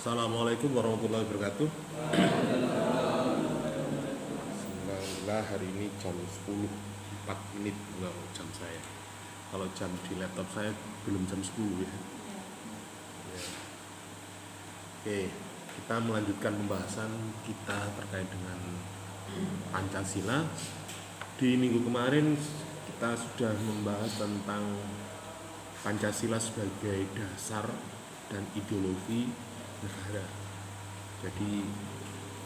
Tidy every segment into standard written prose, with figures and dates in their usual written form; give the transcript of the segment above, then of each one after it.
Assalamualaikum warahmatullahi wabarakatuh. Alhamdulillah hari ini jam 10.04 enggak jam saya. Kalau jam di laptop saya belum jam 10 ya. Ya. Oke, kita melanjutkan pembahasan kita terkait dengan Pancasila. Di minggu kemarin kita sudah membahas tentang Pancasila sebagai dasar dan ideologi negara. Jadi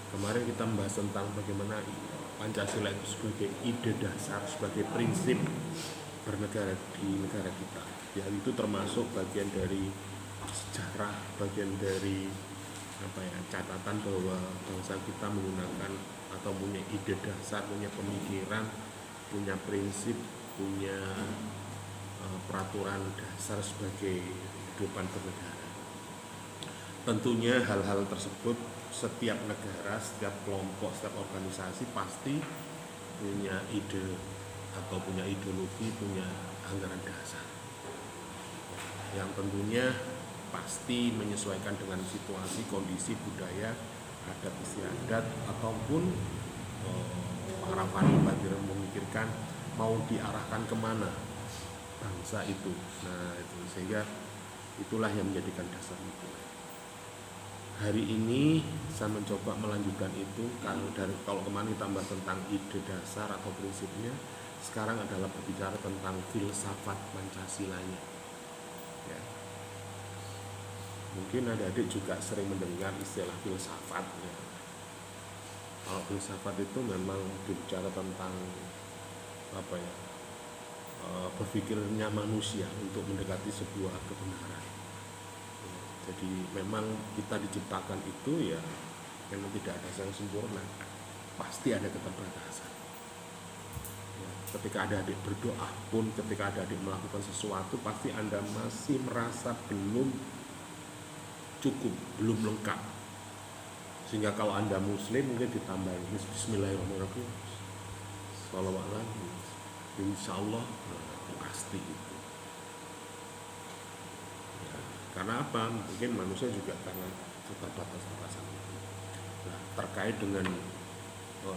kemarin kita membahas tentang bagaimana Pancasila itu sebagai ide dasar, sebagai prinsip bernegara di negara kita. Ya, itu termasuk bagian dari sejarah, bagian dari catatan bahwa bangsa kita menggunakan atau punya ide dasar, punya pemikiran, punya prinsip, punya peraturan dasar sebagai kehidupan bernegara. Tentunya hal-hal tersebut setiap negara, setiap kelompok, setiap organisasi pasti punya ide atau punya ideologi, punya anggaran dasar yang tentunya pasti menyesuaikan dengan situasi, kondisi, budaya, adat istiadat ataupun para pandai memikirkan mau diarahkan kemana bangsa itu. Nah itu sehingga itulah yang menjadikan dasar itu. Hari ini saya mencoba melanjutkan itu kalau kemarin kita bahas tentang ide dasar atau prinsipnya, sekarang adalah berbicara tentang filsafat Pancasilanya. Ya. Mungkin adik-adik juga sering mendengar istilah filsafat. Ya. Kalau filsafat itu memang berbicara tentang berpikirnya manusia untuk mendekati sebuah kebenaran. Jadi memang kita diciptakan itu ya memang tidak ada yang sempurna, pasti ada keterbatasan. Ya, ketika ada adik berdoa pun, ketika ada adik melakukan sesuatu, pasti Anda masih merasa belum cukup, belum lengkap. Sehingga kalau Anda Muslim mungkin ditambahin Bismillahirrahmanirrahim, Shalawatullah, Insya Allah pasti itu. Karena apa? Mungkin manusia juga karena keterbatasan itu. Nah, terkait dengan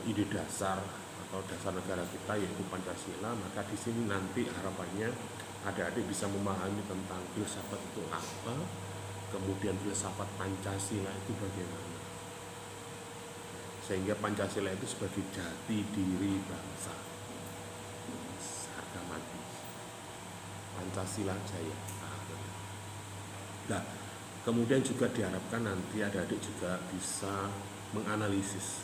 ide dasar atau dasar negara kita yaitu Pancasila, maka di sini nanti harapannya adik-adik bisa memahami tentang filsafat itu apa, kemudian filsafat Pancasila itu bagaimana. Sehingga Pancasila itu sebagai jati diri bangsa, harga mati, Pancasila jaya. Nah, kemudian juga diharapkan nanti adik-adik juga bisa menganalisis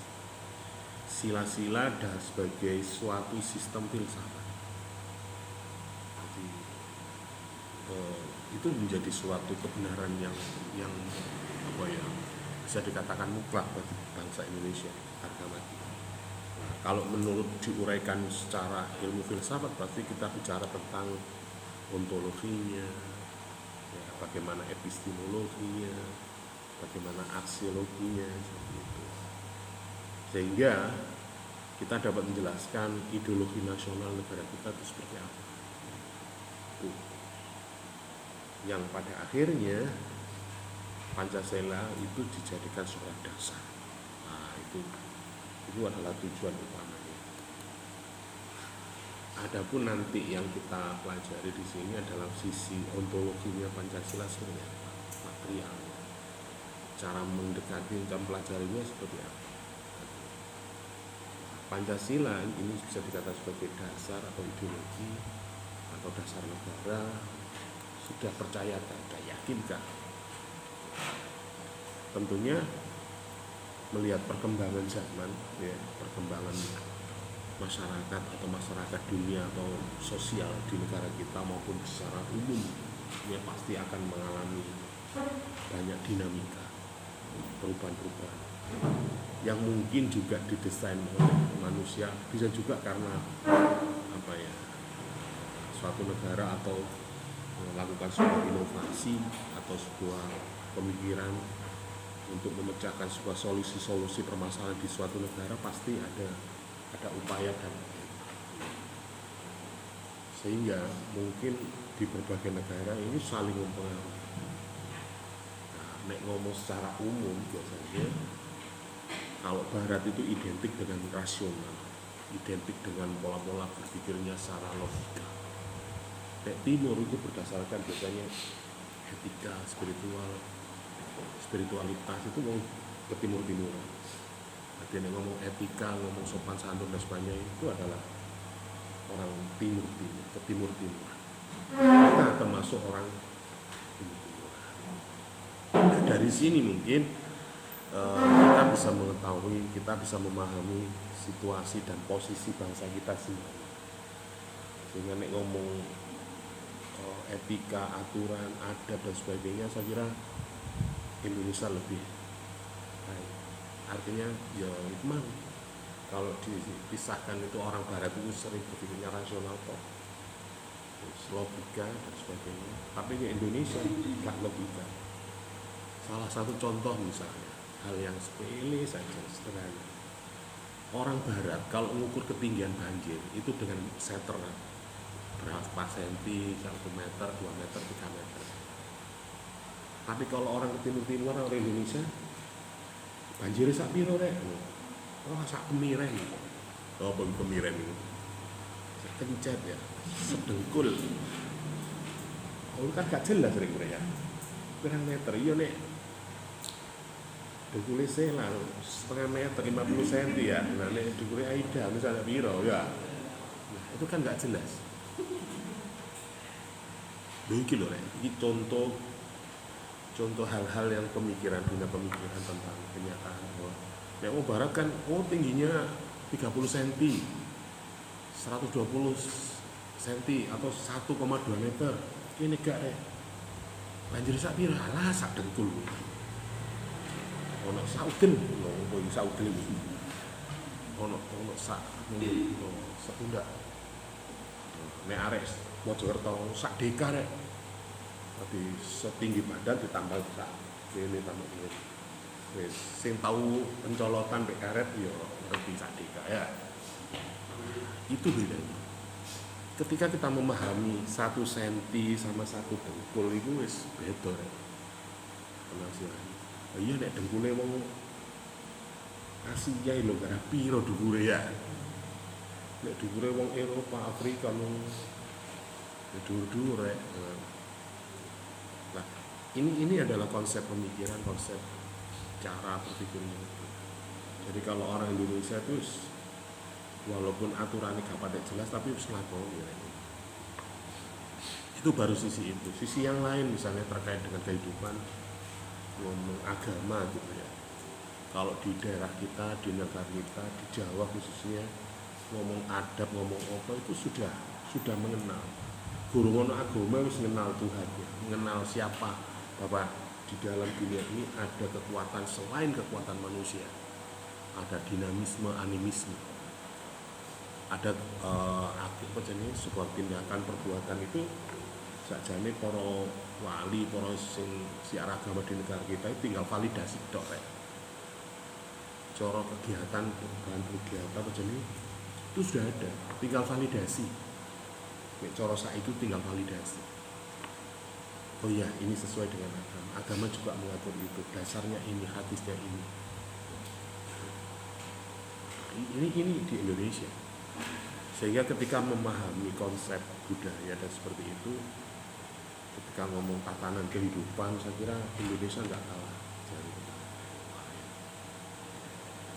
sila-sila dan sebagai suatu sistem filsafat. Jadi itu menjadi suatu kebenaran yang bisa dikatakan mutlak bagi bangsa Indonesia, harga mati. Nah, kalau menurut diuraikan secara ilmu filsafat, berarti kita bicara tentang ontologinya, ya, bagaimana epistemologinya, bagaimana aksiologinya, seperti itu. Sehingga kita dapat menjelaskan ideologi nasional negara kita itu seperti apa. Itu. Yang pada akhirnya Pancasila itu dijadikan sebuah dasar. Nah, itu adalah tujuan utamanya. Adapun nanti yang kita pelajari di sini adalah sisi ontologinya Pancasila seperti apa, materialnya, cara mendekati dan pelajarinya seperti apa. Pancasila ini bisa dikatakan sebagai dasar atau ideologi atau dasar negara. Sudah percayakan, sudah yakinkah? Tentunya melihat perkembangan zaman, ya, perkembangan masyarakat atau masyarakat dunia atau sosial di negara kita maupun secara umum, ya pasti akan mengalami banyak dinamika, perubahan-perubahan yang mungkin juga didesain oleh manusia, bisa juga karena suatu negara atau melakukan sebuah inovasi atau sebuah pemikiran untuk memecahkan sebuah solusi-solusi permasalahan di suatu negara, pasti ada upaya dan sehingga mungkin di berbagai negara ini saling mempengaruhi. Nah, nek ngomong secara umum biasanya kalau Barat itu identik dengan rasional, identik dengan pola-pola berpikirnya secara logika. Nek Timur itu berdasarkan biasanya etika, spiritualitas itu mau ke timur-timuran. Jadi nek ngomong etika, ngomong sopan santun dan sebagainya itu adalah orang timur-timur, ke timur-timuran. Kita termasuk orang timur-timuran. Nah, dari sini mungkin kita bisa mengetahui, kita bisa memahami situasi dan posisi bangsa kita sendiri. Sehingga nek ngomong etika, aturan, adat dan sebagainya, saya kira Indonesia lebih baik. Artinya ya itu mah kalau dipisahkan itu orang Barat itu sering berpikirnya rasional kok, logika dan sebagainya. Tapi di Indonesia nggak logika. Salah satu contoh misalnya hal yang sepele saja, sederhana. Orang Barat kalau mengukur ketinggian banjir itu dengan seter berapa senti, 1 meter, 2 meter, 3 meter. Tapi kalau orang ke timur-timur, orang Indonesia banjir sak piro rek? Oh, sak kemiren. Oh, kemiren itu. Kencet ya, sedengkul. Oh, kan gak jelas rek ya. Pirang meter iya nek. Dengkulnya saya lah, 0,5 meter, 50 cm ya. Nah, nek dengkulnya Aida misalnya piro ya. Nah, itu kan gak jelas. Begini loh, ini contoh hal-hal yang pemikiran tentang kenyataan. Nek mau Barat kan, tingginya 30 cm, 120 cm atau 1,2 meter. Ini gak deh. Banjir sak pira, alah sak dengkul. Ono saugen, lho saugen iki. Ono sak sepundak. Nek arek Mojokerto sak deka rek. Tapi setinggi badan ditambah sak kene tambah ini. Wis sing tahu pencolotan mek karet ya ngerti sak deka ya. Itu bedanya. Ketika kita memahami 1 senti sama 1 dengkul itu wis beda rek. Penafsiran. Iya nek dengkule wong Asia lho gara piro dhuwure ya. Nek dhuwure wong Eropa, Afrika wong dhuwur-dhuwur rek. Nah, ini adalah konsep pemikiran, konsep cara berpikirnya. Jadi kalau orang Indonesia itu walaupun aturannya gak pada jelas tapi harus nglakoni ya. Itu baru sisi itu. Sisi yang lain misalnya terkait dengan kehidupan, ngomong agama gitu ya. Kalau di daerah kita, di negara kita, di Jawa khususnya, ngomong adab, ngomong apa itu sudah mengenal. Guru ngono agama harus mengenal Tuhan, ya, mengenal siapa bahwa di dalam dunia ini ada kekuatan selain kekuatan manusia. Ada dinamisme, animisme. Ada sebuah tindakan perbuatan itu sakjane para wali, para sing siar agama di negara kita itu tinggal validasi tok rek. Cara kegiatan perubahan kegiatan apa jenis itu sudah ada, tinggal validasi. Nek cara saiki tinggal validasi. Oh iya, ini sesuai dengan agama. Agama juga mengatur itu. Dasarnya ini, hadisnya ini. Ini di Indonesia. Sehingga ketika memahami konsep budaya dan seperti itu, ketika ngomong tatanan kehidupan, saya kira Indonesia nggak kalah dari kita.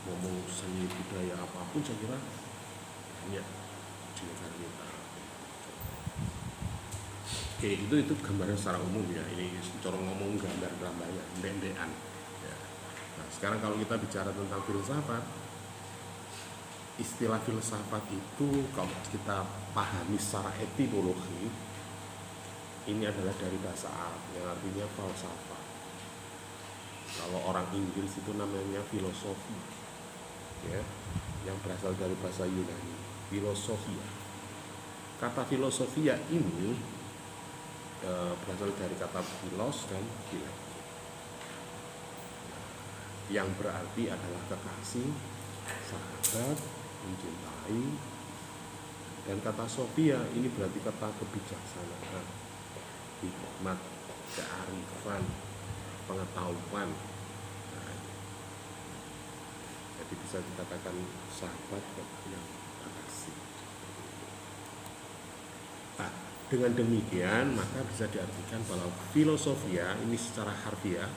Ngomong seni budaya apapun, saya kira banyak di negara kita. Oke, itu gambaran secara umum ya. Ini cara ngomong gambar-gambarnya, ndek-ndekan. Ya. Nah, sekarang kalau kita bicara tentang filsafat, istilah filsafat itu kalau kita pahami secara etimologi, ini adalah dari bahasa Arab yang artinya falsafah. Kalau orang Inggris itu namanya filosofi, ya, yang berasal dari bahasa Yunani, filosofia. Kata filosofia ini berasal dari kata filos dan philek, yang berarti adalah kekasih, sahabat, mencintai. Dan kata sofia ini berarti kata kebijaksanaan, hikmat, kearifan. pengetahuan. Nah, jadi bisa dikatakan sahabat yang terkasih. Nah, dengan demikian maka bisa diartikan bahwa filosofia ini secara harfiah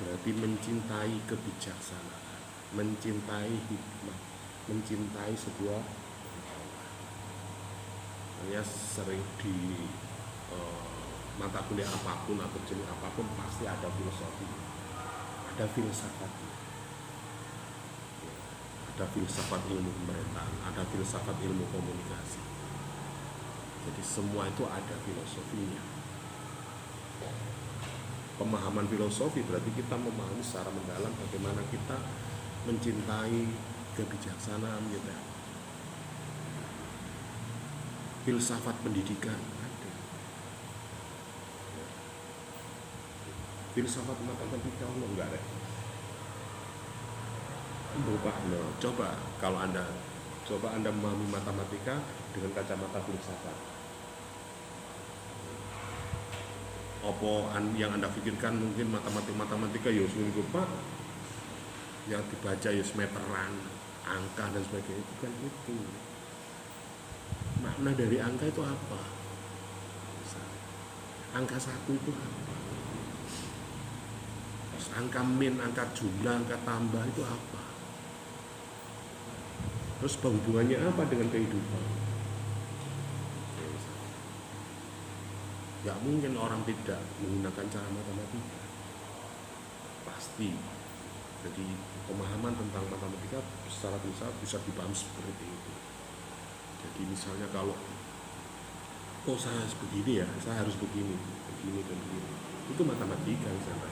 berarti mencintai kebijaksanaan, mencintai hikmah, mencintai sebuah pengetahuan. Makanya sering di mata kuliah apapun atau jenis apapun pasti ada filosofi, ada filsafat, ada filsafat ilmu pemerintahan, ada filsafat ilmu komunikasi. Jadi semua itu ada filosofinya. Pemahaman filosofi berarti kita memahami secara mendalam bagaimana kita mencintai kebijaksanaan kita. Filsafat pendidikan ada. Filsafat matematika enggak ada. Coba kalau Anda memahami matematika dengan kacamata filsafat. Yang Anda pikirkan mungkin matematika ya seminggu Pak, yang dibaca ya meteran, angka dan sebagainya, bukan itu. Makna dari angka itu apa? Angka 1 itu apa? Terus angka min, angka jumlah, angka tambah itu apa? Terus hubungannya apa dengan kehidupan? Gak mungkin orang tidak menggunakan cara matematika, pasti. Jadi pemahaman tentang matematika secara bisa dipahami seperti itu. Jadi misalnya kalau saya harus begini ya, saya harus begini dan begini, itu matematika misalnya.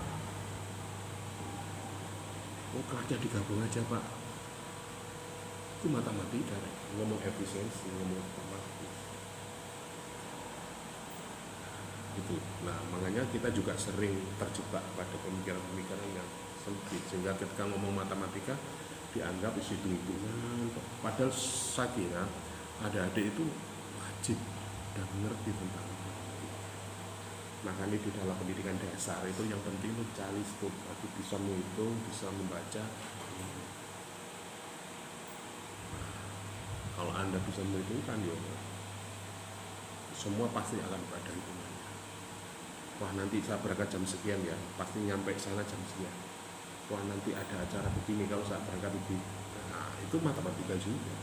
Kerja digabung aja Pak, itu matematika, ngomong efisiensi, ngomong matematika. Gitu. Nah, makanya kita juga sering terjebak pada pemikiran-pemikiran yang sempit, sehingga ketika ngomong matematika dianggap isi hitungan. Padahal saya kira adik-adik itu wajib dan mengerti tentang matematika. Makanya di dalam pendidikan dasar itu yang penting itu calistung, tapi bisa menghitung, bisa membaca. Kalau Anda bisa menghitungkan ya semua pasti akan pada hitungannya. Wah nanti saya berangkat jam sekian ya, pasti nyampe sana jam sekian. Wah nanti ada acara begini kalau saya berangkat begini. Nah itu matematika juga.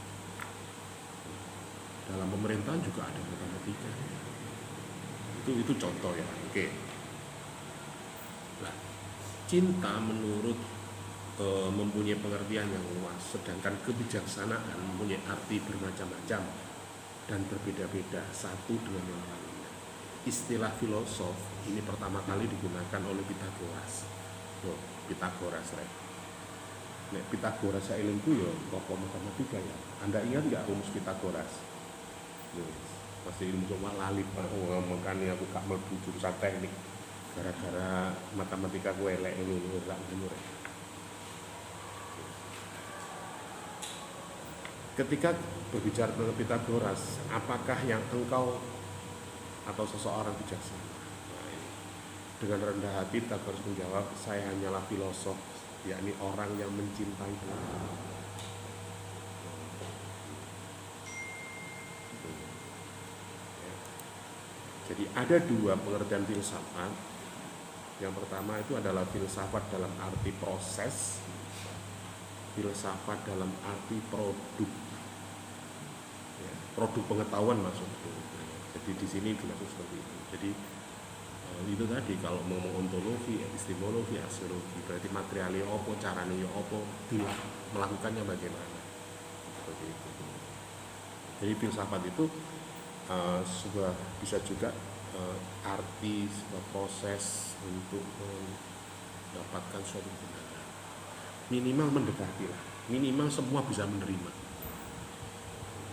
Dalam pemerintahan juga ada matematika. Itu contoh ya. Oke. Nah, cinta menurut mempunyai pengertian yang luas, sedangkan kebijaksanaan mempunyai arti bermacam-macam dan berbeda-beda satu dengan yang lain. Istilah filosof ini pertama kali digunakan oleh Pitagoras. Pitagoras ya. Pitagoras saya ilmu ya tokoh matematika ya. Anda ingat nggak rumus Pitagoras? Masih ilmu cuma lali Pak. Makanya aku gak mlebu jurusan teknik gara-gara matematika gue elek ini. Ketika berbicara tentang Pitagoras, apakah yang engkau atau seseorang bijaksana? Nah, dengan rendah hati Pitagoras menjawab, saya hanyalah filosof, yakni orang yang mencintai Tuhan. Jadi ada dua pengertian filsafat. Yang pertama itu adalah filsafat dalam arti proses, filsafat dalam arti produk, produk pengetahuan maksudnya. Jadi di sini dimaksud seperti itu. Jadi itu tadi kalau ngomong ontologi, epistemologi, aksiologi, berarti materialnya opo, caranya ya opo, melakukannya bagaimana. Seperti itu. Jadi filsafat itu bisa juga arti sebuah proses untuk mendapatkan suatu kebenaran. Minimal mendekati lah, minimal semua bisa menerima.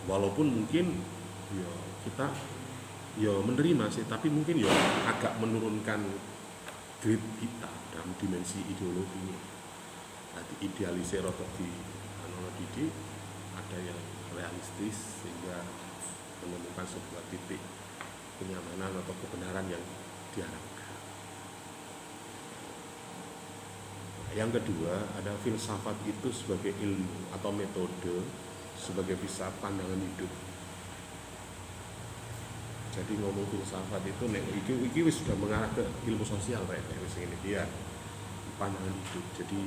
Walaupun mungkin ya kita ya menerima sih, tapi mungkin ya agak menurunkan grade kita dalam dimensi ideologinya. Nanti idealisir atau di didik, ada yang realistis sehingga menemukan sebuah titik kenyamanan atau kebenaran yang diharapkan. Yang kedua, ada filsafat itu sebagai ilmu atau metode sebagai bisa pandangan hidup. Jadi ngomong filsafat itu iki sudah mengarah ke ilmu sosial ini dia pandangan hidup. Jadi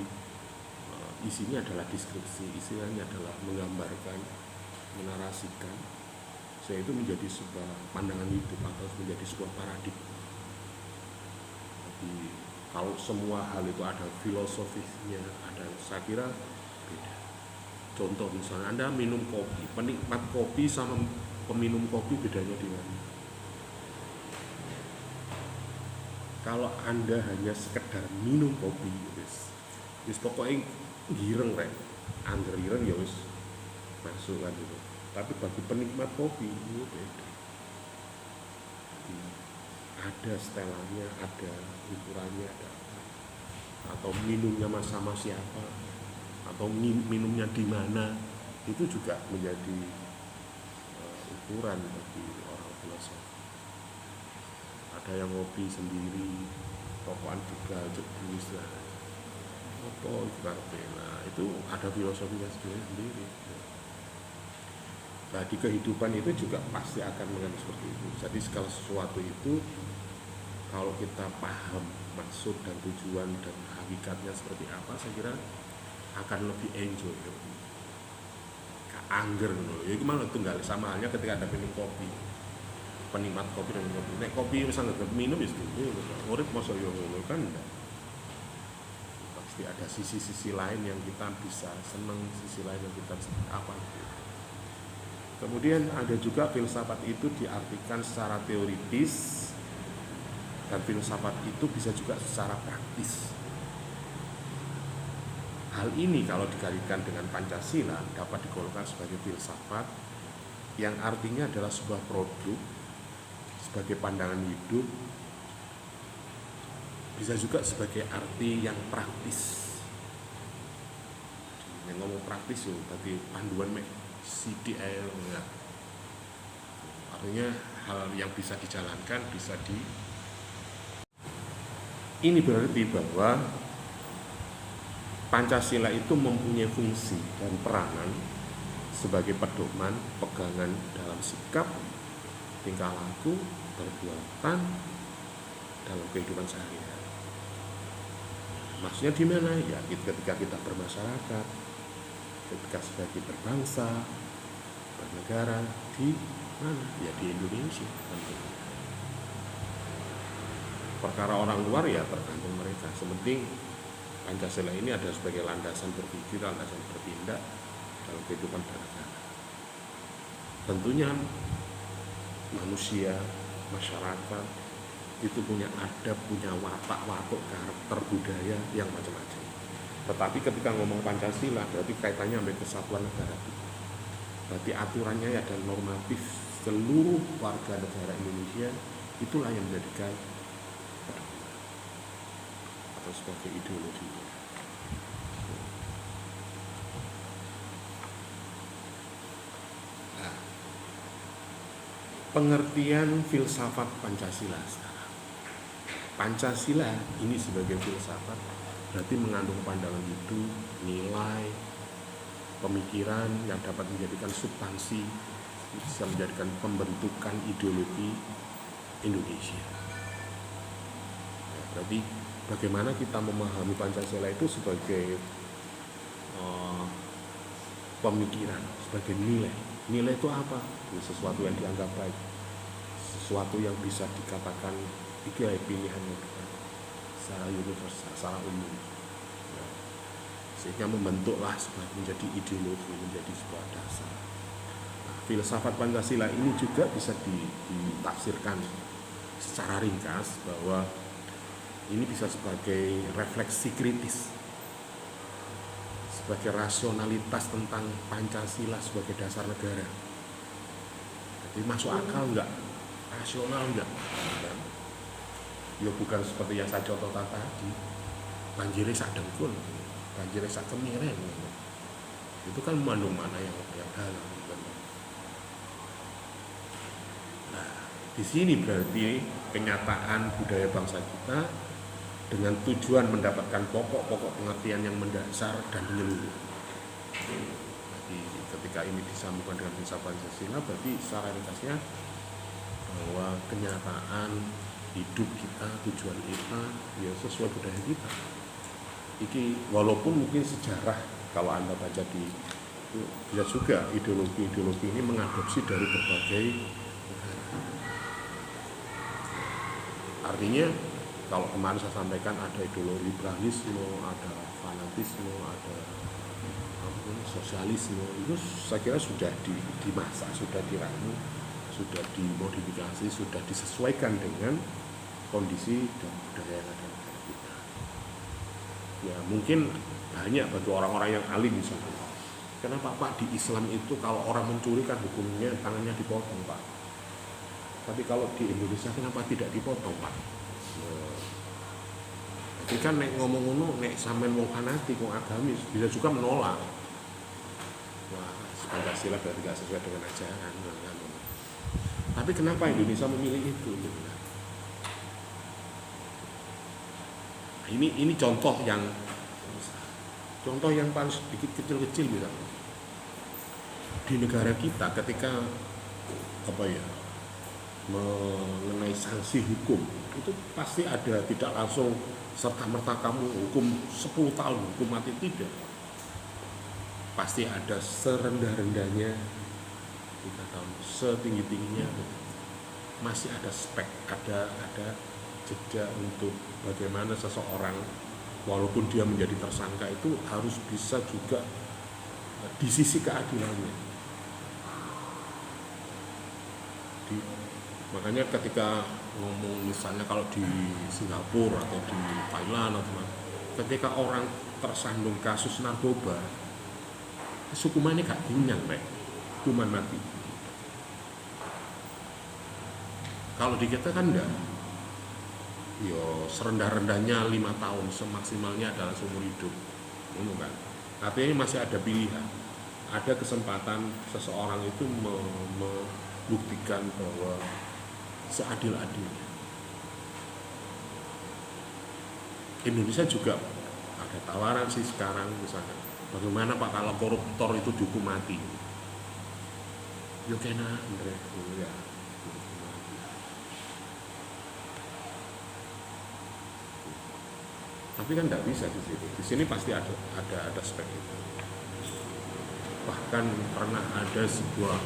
isinya adalah deskripsi, isinya adalah menggambarkan, menarasikan, sehingga itu menjadi sebuah pandangan hidup atau menjadi sebuah paradigma. Jadi kalau semua hal itu ada filosofisnya, ada, saya kira beda. Contoh misalnya Anda minum kopi, penikmat kopi sama peminum kopi bedanya di mana? Kalau Anda hanya sekedar minum kopi, wis pokoknya gireng rek, angger gireng ya wis masuk kan gitu. Tapi bagi penikmat kopi itu beda. Ada setelannya, ada ukurannya, ada apa? Atau minumnya sama siapa, atau minumnya di mana, itu juga menjadi ukuran bagi orang filosof. Ada yang ngopi sendiri, rokokan juga jebus lah, apa nah itu ada filosofinya sendiri. Nah di kehidupan itu juga pasti akan mengenai seperti itu. Jadi segala sesuatu itu kalau kita paham maksud dan tujuan dan hakikatnya seperti apa, saya kira akan lebih enjoy, angger loh. Ya gimana tunggal sama halnya ketika ada minum kopi. Penikmat kopi dan kopi. Nek kopi misalnya minum ya itu, urip masa yo ngono kan enggak. Pasti ada sisi-sisi lain yang kita bisa senang, sisi lain yang kita bisa apa gitu. Kemudian ada juga filsafat itu diartikan secara teoritis dan filsafat itu bisa juga secara praktis. Hal ini kalau dikaitkan dengan Pancasila dapat digolongkan sebagai filsafat yang artinya adalah sebuah produk sebagai pandangan hidup, bisa juga sebagai arti yang praktis. Yang ngomong praktis yo berarti panduan CDL enggak. Artinya hal yang bisa dijalankan, bisa di. Ini berarti bahwa Pancasila itu mempunyai fungsi dan peranan sebagai pedoman, pegangan dalam sikap, tingkah laku, perbuatan dalam kehidupan sehari-hari. Maksudnya di mana? Ya ketika kita bermasyarakat, ketika sebagai berbangsa, bernegara, di mana? Ya di Indonesia. Perkara orang luar ya tergantung mereka. Sementing Pancasila ini ada sebagai landasan berpikir, landasan bertindak dalam kehidupan bernegara. Tentunya manusia, masyarakat itu punya adab, punya watak, karakter, budaya yang macam-macam. Tetapi ketika ngomong Pancasila berarti kaitannya dengan kesatuan negara. Berarti aturannya ya dan normatif seluruh warga negara Indonesia itulah yang menjadikan atau sebagai ideologi. Pengertian filsafat Pancasila sekarang. Pancasila ini sebagai filsafat berarti mengandung pandangan hidup, nilai, pemikiran yang dapat menjadikan substansi, bisa menjadikan pembentukan ideologi Indonesia. Ya, berarti bagaimana kita memahami Pancasila itu sebagai pemikiran, sebagai nilai. Nilai itu apa? Sesuatu yang dianggap baik, sesuatu yang bisa dikatakan itu pilihan yang tepat secara universal, secara umum. Ya. Sehingga membentuklah menjadi ideologi, menjadi sebuah dasar. Nah, filsafat Pancasila ini juga bisa ditafsirkan secara ringkas bahwa ini bisa sebagai refleksi kritis, sebagai rasionalitas tentang Pancasila sebagai dasar negara. Jadi masuk akal enggak? Rasional enggak? Ya bukan seperti yang saya contohkan tadi, banjirnya sak dengkul, banjirnya sak kemiren. Itu kan mengandung makna yang dalam. Nah, di sini berarti kenyataan budaya bangsa kita dengan tujuan mendapatkan pokok-pokok pengertian yang mendasar dan menyeluruh. Jadi ketika ini disambungkan dengan prinsip Pancasila, berarti secara ringkasnya bahwa kenyataan hidup kita, tujuan kita ya sesuai budaya kita. Iki walaupun mungkin sejarah kalau Anda baca di bisa juga ideologi ini mengadopsi dari berbagai negara. Artinya kalau kemarin saya sampaikan ada ideologi liberalisme, ada fanatisme, ada sosialisme, itu saya kira sudah dimasak, sudah diramu, sudah dimodifikasi, sudah disesuaikan dengan kondisi dan budaya yang ada di negara kita. Ya mungkin banyak bagi orang-orang yang alim misalnya, kenapa Pak di Islam itu kalau orang mencuri kan hukumnya tangannya dipotong Pak, tapi kalau di Indonesia kenapa tidak dipotong Pak? Jadi kan nek ngomong-ngomong nek sampean wong fanatik, wong agamis bisa juga menolak. Wah, Pancasila berarti tidak sesuai dengan ajaran. Tapi kenapa Indonesia memilih itu? Nah, ini contoh yang paling sedikit kecil-kecil misalnya. Di negara kita ketika mengenai sanksi hukum itu pasti ada, tidak langsung serta-merta kamu hukum 10 tahun hukum mati, tidak. Pasti ada serendah-rendahnya 3 tahun, setinggi-tingginya masih ada spek, ada jeda untuk bagaimana seseorang walaupun dia menjadi tersangka itu harus bisa juga di sisi keadilannya. Makanya ketika ngomong misalnya kalau di Singapura atau di Thailand atau ketika orang tersandung kasus narkoba, hukumannya gak ringan, hukuman mati. Kalau di kita kan enggak, yo serendah-rendahnya 5 tahun, semaksimalnya adalah seumur hidup, kan? Artinya masih ada pilihan, ada kesempatan seseorang itu membuktikan bahwa seadil-adilnya. Indonesia juga ada tawaran sih sekarang misalnya, bagaimana Pak kalau koruptor itu dihukum mati? Yo kena Andre, ya. Tapi kan tidak bisa di situ. Di sini pasti ada spek itu. Bahkan pernah ada sebuah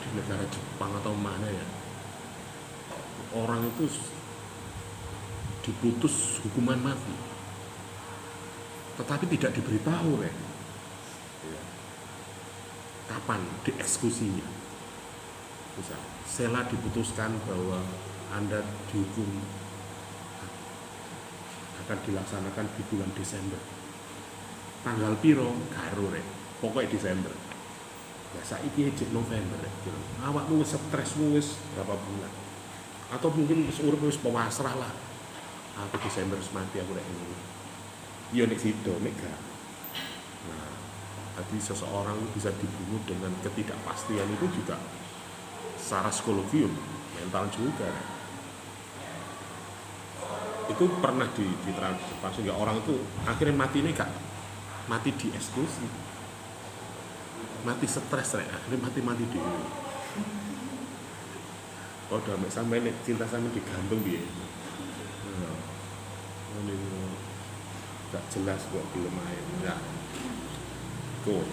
di negara Jepang atau mana ya, orang itu diputus hukuman mati, tetapi tidak diberitahu kapan dieksekusinya. Misal, Sela diputuskan bahwa Anda dihukum akan dilaksanakan di bulan Desember. Tanggal piro karo pokoknya Desember. Ya saiki jek November gitu. Awakmu wis stresmu wis berapa bulan. Atau mungkin wis urip wis pasrah lah. Aku Desember mati aku rek ngono. Ya nek sido nek gak. Nah, jadi seseorang bisa dibunuh dengan ketidakpastian itu juga secara psikologi mental juga. Itu pernah diterapkan sehingga orang itu akhirnya mati ini gak mati di eksekusi, mati stres akhirnya mati di oh udah sampai nih cinta sama digantung dia gak jelas kok belum main ya tuh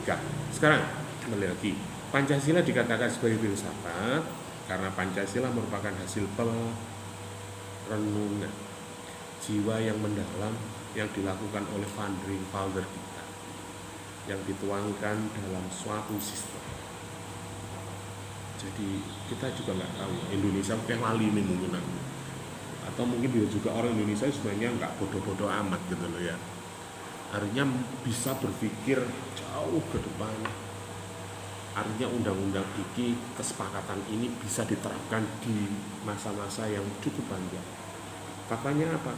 gak. Sekarang kembali lagi, Pancasila dikatakan sebagai filsafat karena Pancasila merupakan hasil renungan jiwa yang mendalam yang dilakukan oleh founding father kita, yang dituangkan dalam suatu sistem. Jadi kita juga nggak tahu Indonesia kayak lali nih mungkin, atau mungkin dia juga orang Indonesia sebenarnya nggak bodoh-bodoh amat gitu loh ya. Artinya bisa berpikir jauh ke depan. Artinya undang-undang ini, kesepakatan ini bisa diterapkan di masa-masa yang cukup panjang. Katanya apa?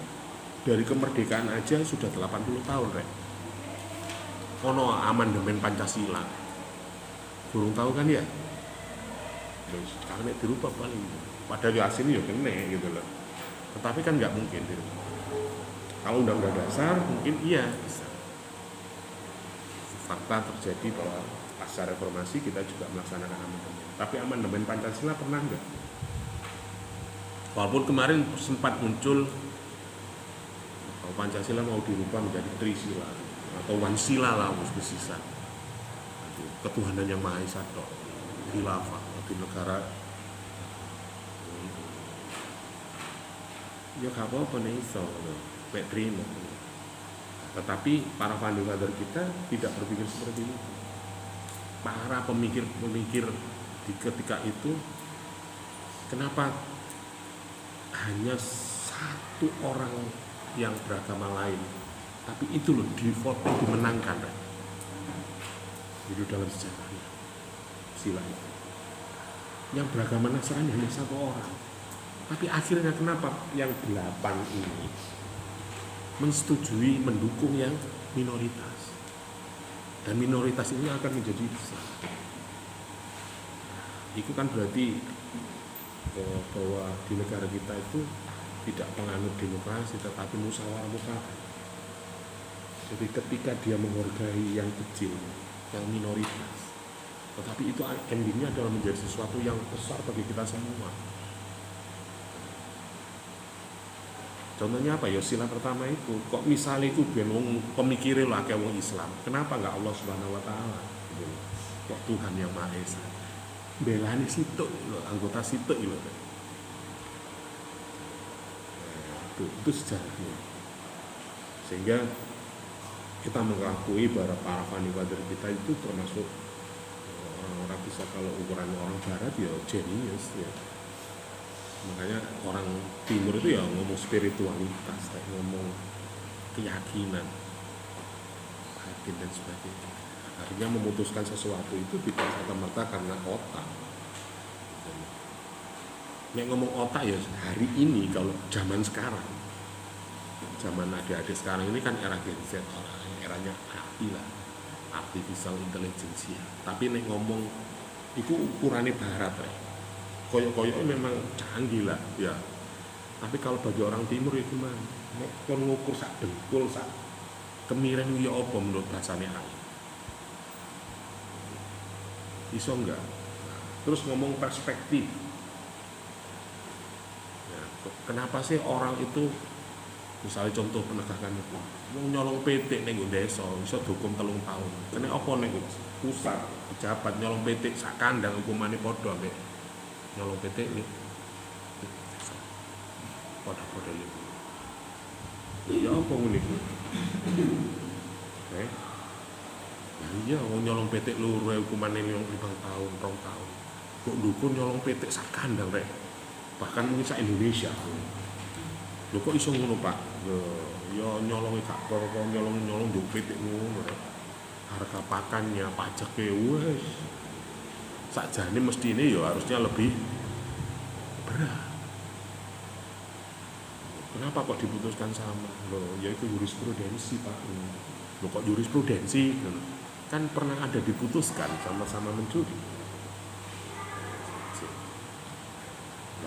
Dari kemerdekaan aja sudah 80 tahun, ono amandemen Pancasila. Kurang tahu kan ya? Terus karena dirubah paling. Padahal ya aslinya ya kene gitu loh. Tetapi kan nggak mungkin gitu. Kalau undang-undang dasar mungkin iya bisa. Fakta terjadi bahwa pasca reformasi kita juga melaksanakan amandemen. Tapi amandemen Pancasila pernah nggak? Walaupun kemarin sempat muncul kalau Pancasila mau dirubah menjadi Trisila atau Wansila lah, sisa ketuhanan yang Maha Esa, khilafah di negara. Ya gak apa-apa nih iso, pek terima. Tetapi para founding father kita tidak berpikir seperti itu. Para pemikir-pemikir di ketika itu, kenapa hanya satu orang yang beragama lain, tapi itu loh default dimenangkan, itu dalam sejarahnya sila itu. Yang beragama Nasrani hanya satu orang, tapi akhirnya kenapa yang 8 ini mensetujui, mendukung yang minoritas, dan minoritas ini akan menjadi besar. Itu kan berarti bahwa di negara kita itu tidak penganut demokrasi tetapi musyawarah mufakat. Jadi ketika dia menghargai yang kecil, yang minoritas, tetapi itu endingnya adalah menjadi sesuatu yang besar bagi kita semua. Contohnya apa ya, sila pertama itu, kok misalnya itu ben wong pemikire lah kayak wong Islam, kenapa nggak Allah Subhanahu Wa Taala? Kok Tuhan yang Maha Esa belani situ loh, anggota situ loh. Itu sejarahnya. Sehingga kita mengakui bahwa para founding father kita itu termasuk orang-orang bisa, kalau ukuran orang barat ya genius ya. Makanya orang timur itu ya ngomong spiritualitas, ngomong keyakinan, batin dan sebagainya. Akhirnya memutuskan sesuatu itu tidak serta-merta karena otak. Nek ngomong otak ya hari ini, kalau zaman sekarang, zaman adik-adik sekarang ini kan era Gen Z, eranya AI lah, artificial intelligence ya. Tapi nek ngomong itu ukurannya barat ya. Koyok-koyoknya memang canggih lah ya. Tapi kalau bagi orang timur itu mah kon ngukur sak dengkul sak kemiren ya apa menurut bahasane AI. Iso enggak? Terus ngomong perspektif. Ya, kenapa sih orang itu, misalnya contoh penegakan itu, mau nyolong PT ning desa iso dihukum 3 tahun. Kene apa ning pusat pejabat nyolong PT sak kandang hukumane padha ambek nyolong PT ini pada ini ya apa ngene iki iya nyolong PT loro hukumane 5 tahun 2 tahun kok dukun nyolong PT sak kandang rek, bahkan mungkin sak Indonesia lho kok iso ngono Pak ya nyolong gak apa-apa, nyolong nduk PT ngono rek, harga pakannya pajaknya wes sakjane mesti ini ya harusnya lebih berat. Kenapa kok diputuskan sama? Loh, ya itu jurisprudensi Pak. Loh kok jurisprudensi? Kan pernah ada diputuskan sama-sama mencuri.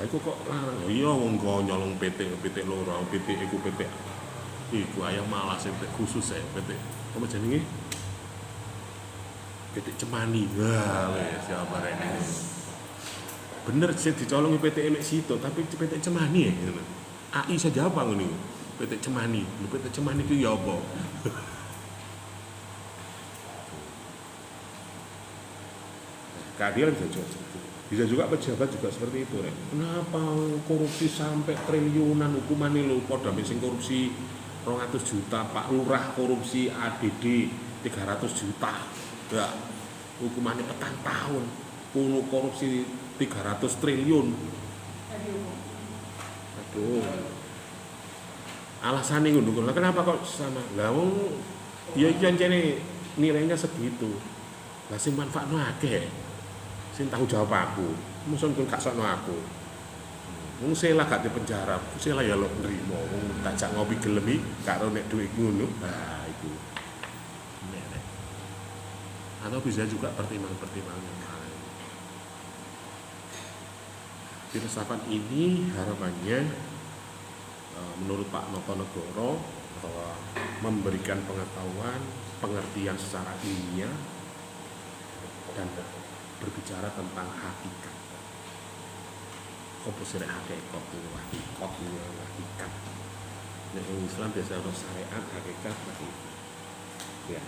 Lah iku kok larang? Iya wong nyolong PT loro, PT iku PT. Iku ayam malas khusus ya PT. Apa jenenge? PT Cemani. Wah, siapa rek. Bener sih dicolongi PT emek situ, tapi PT Cemani ya ngono. AI saja apa ngono niku? PT Cemani. PT Cemani itu ya apa? Keadilan bisa juga pejabat juga seperti itu rek. Kenapa korupsi sampai triliunan hukumannya lho, padha sing korupsi 200 juta, Pak Lurah korupsi ADD 300 juta. Ya, hukumannya 4 tahun. Kuno korupsi 300 triliun. Aduh. Alasannya ngono. Kenapa kok sama? Lah wong ya jancene nilainya segitu. Lah sing manfaatno akeh. Sing tanggung jawab aku. Musun kon gak sakno aku. Wong sela gak di penjara. Sela ya lo nrimo. Wong tak jak ngopi gelem iki karo nek dhuwit ngono. Nah, itu. Atau bisa juga pertimbangan-pertimbangan lain. Filsafat ini harapannya menurut Pak Notonegoro bahwa memberikan pengetahuan, pengertian secara ilmiah dan berbicara tentang hakikat. Apa sih hakikat itu? Hakikat. Nek Islam biasa ono syariat, hakikat, ya.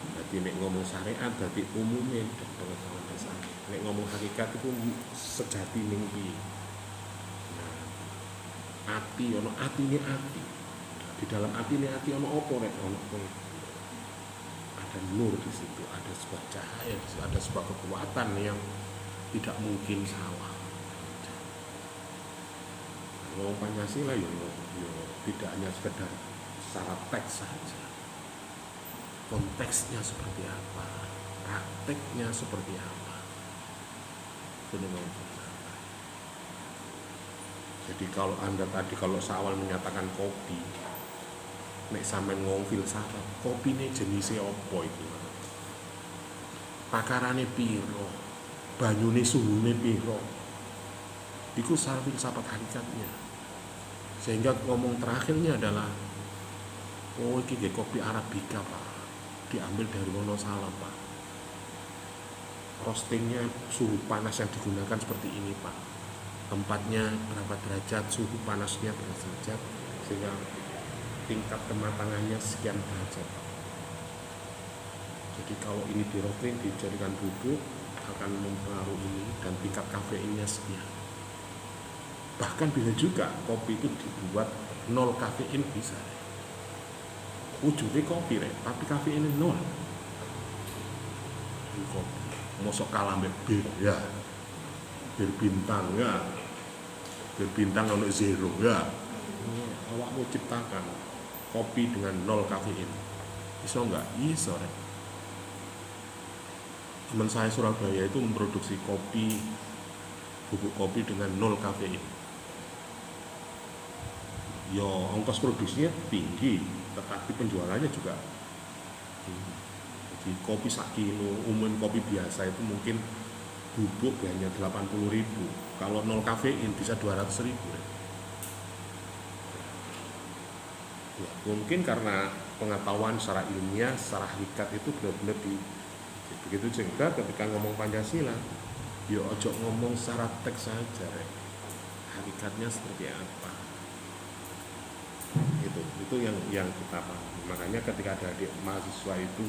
Jadi nek ngomong syariat berarti umumnya dan pengetahuan dasar. Nek ngomong hakikat itu sejati ning piye. Nah, ati ono atine ati. Di dalam atine ati ono apa rek? Ono ada nur di situ, ada sebuah cahaya, ada sebuah kekuatan yang tidak mungkin salah. Ngomong Pancasila yo tidak hanya sekedar secara teks saja. Konteksnya seperti apa, prakteknya seperti apa. Jadi kalau Anda tadi kalau seawal menyatakan kopi, nek sampean ngomong filsafat, kopi ini jenisnya apa itu? Takarane piro? Banyune suhune piro? Iku secara filsafat hakikatnya. Sehingga ngomong terakhirnya adalah oh iki kopi Arabica Pak, diambil dari Wonosalam Pak, roastingnya suhu panas yang digunakan seperti ini Pak, tempatnya berapa derajat, suhu panasnya berapa derajat, sehingga tingkat kematangannya sekian derajat Pak. Jadi kalau ini di roasting dijadikan bubuk akan mempengaruhi ini dan tingkat kafeinnya sekian. Bahkan bisa juga kopi itu dibuat 0 kafein bisa. Wujudnya kopi rek, tapi kafeinnya 0. Ini kopi. Mosok kalah mbek bir ya. Bir bintang ya. Bir bintang ono zero ya. Awakmu ciptakan kopi dengan 0 kafein. Iso enggak? Iso rek. Teman saya Surabaya itu memproduksi kopi, bubuk kopi dengan 0 kafein. Yo, ongkos produksinya tinggi, tetapi penjualannya juga tinggi. Jadi kopi 1 kilo, umum kopi biasa itu mungkin bubuk hanya 80.000. Kalau 0 kafein bisa 200.000. Ya, mungkin karena pengetahuan secara ilmiah, secara hakikat itu benar-benar begitu sehingga ketika ngomong Pancasila, yo ojo ngomong secara teks saja, hakikatnya seperti apa. Itu yang kita pahami. Makanya ketika ada adik mahasiswa itu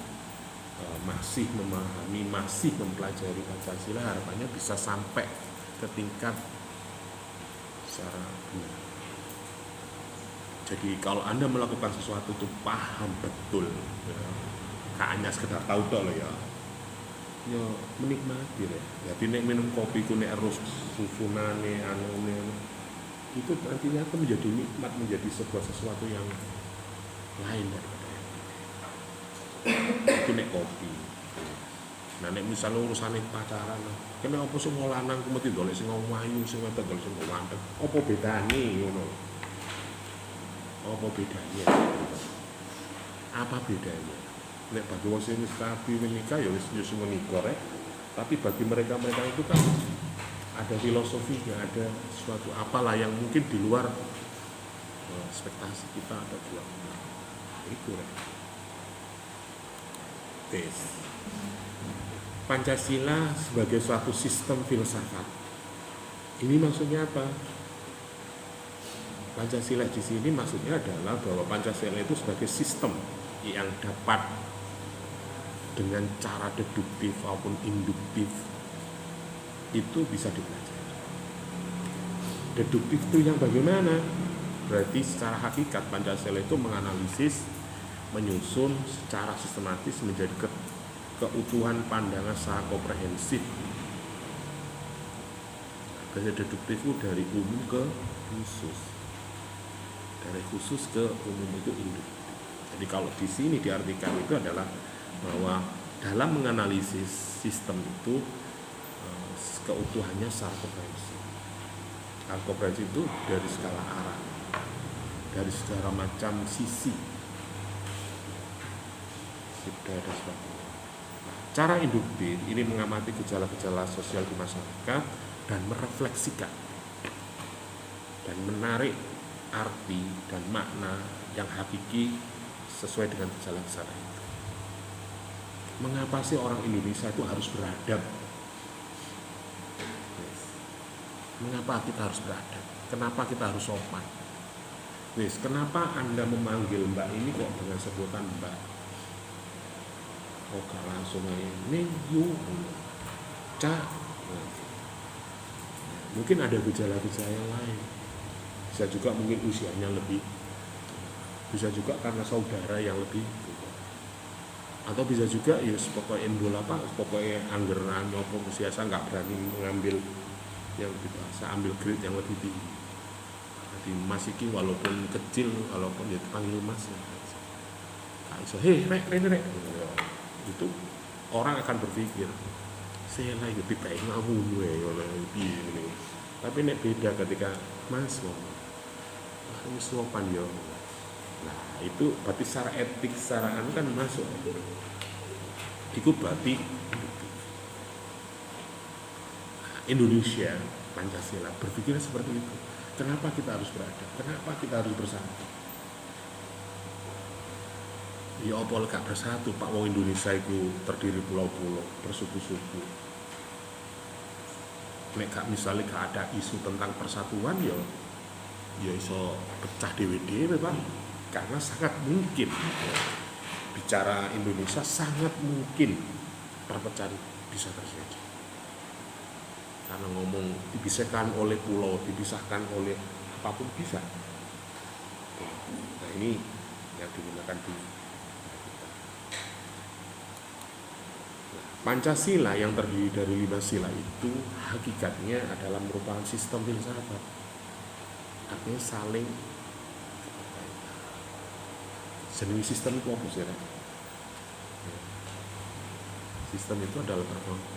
masih memahami, masih mempelajari Pancasila, harapannya bisa sampai ke tingkat secara benar. Jadi kalau Anda melakukan sesuatu itu paham betul, ya, hanya sekedar tahu toh ya, ya menikmati ya. Jadi nek minum kopi ku nek harus susunane itu nantinya akan menjadi nikmat, menjadi sebuah sesuatu yang lain daripada itu nek kopi. Nah nek misalnya urusan pacaran, kene apa sing lanang ku mesti golek sing ayu, sing wedok golek sing ganteng. Apa bedane ngono? Apa bedanya? Apa bedanya? Nek bagi wong sing wis rabi menikah ya wis menikah rek. Tapi bagi mereka itu kan ada filosofinya, ada suatu apalah yang mungkin di luar ekspektasi kita atau di luar itu rek. Tes. Pancasila sebagai suatu sistem filsafat. Ini maksudnya apa? Pancasila di sini maksudnya adalah bahwa Pancasila itu sebagai sistem yang dapat dengan cara deduktif maupun induktif itu bisa dipelajari. Deduktif itu yang bagaimana? Berarti secara hakikat Pancasila itu menganalisis, menyusun secara sistematis menjadi keutuhan pandangan secara komprehensif. Bahasa deduktif itu dari umum ke khusus, dari khusus ke umum itu induktif. Jadi kalau di sini diartikan itu adalah bahwa dalam menganalisis sistem itu keutuhannya secara komprehensif. Komprehensif itu dari segala arah, dari segala macam sisi. Ada sebagainya. Cara induktif ini mengamati gejala-gejala sosial di masyarakat dan merefleksikan dan menarik arti dan makna yang hakiki sesuai dengan gejala-gejala itu. Mengapa sih orang Indonesia itu harus beradab? Mengapa kita harus beradab? Kenapa kita harus sopan? Kenapa Anda memanggil Mbak ini kok dengan sebutan Mbak? Kok gak langsung ini you, Cak? Mungkin ada gejala-gejala yang lain. Bisa juga mungkin usianya lebih. Bisa juga karena saudara yang lebih. Atau bisa juga ya pokoknya endol apa, pokoknya anggeran nyopo siasa nggak berani mengambil yang lebih bahasa, ambil grade yang lebih tinggi. Jadi Mas iki walaupun kecil, walaupun dia dipanggil Mas ya. Nah, iso, rek. Itu orang akan berpikir, saya lagi lebih baik ngamu gue, ini. Tapi nek beda ketika Mas ngomong, sopan yo. Nah itu berarti secara etik, secara kan masuk. Itu berarti Indonesia, Pancasila berpikir seperti itu. Kenapa kita harus beradab? Kenapa kita harus bersatu? Ya apa gak bersatu Pak, wong Indonesia itu terdiri pulau-pulau, bersuku-suku. Nek gak misalnya gak ada isu tentang persatuan ya iso pecah dhewe-dhewe Pak. Karena sangat mungkin bicara Indonesia sangat mungkin perpecahan bisa terjadi. Karena ngomong dipisahkan oleh pulau, dipisahkan oleh apapun bisa. Nah ini yang digunakan di Pancasila yang terdiri dari 5 sila itu hakikatnya adalah merupakan sistem filsafat. Artinya saling jenis sistem itu apa sih? Sistem itu adalah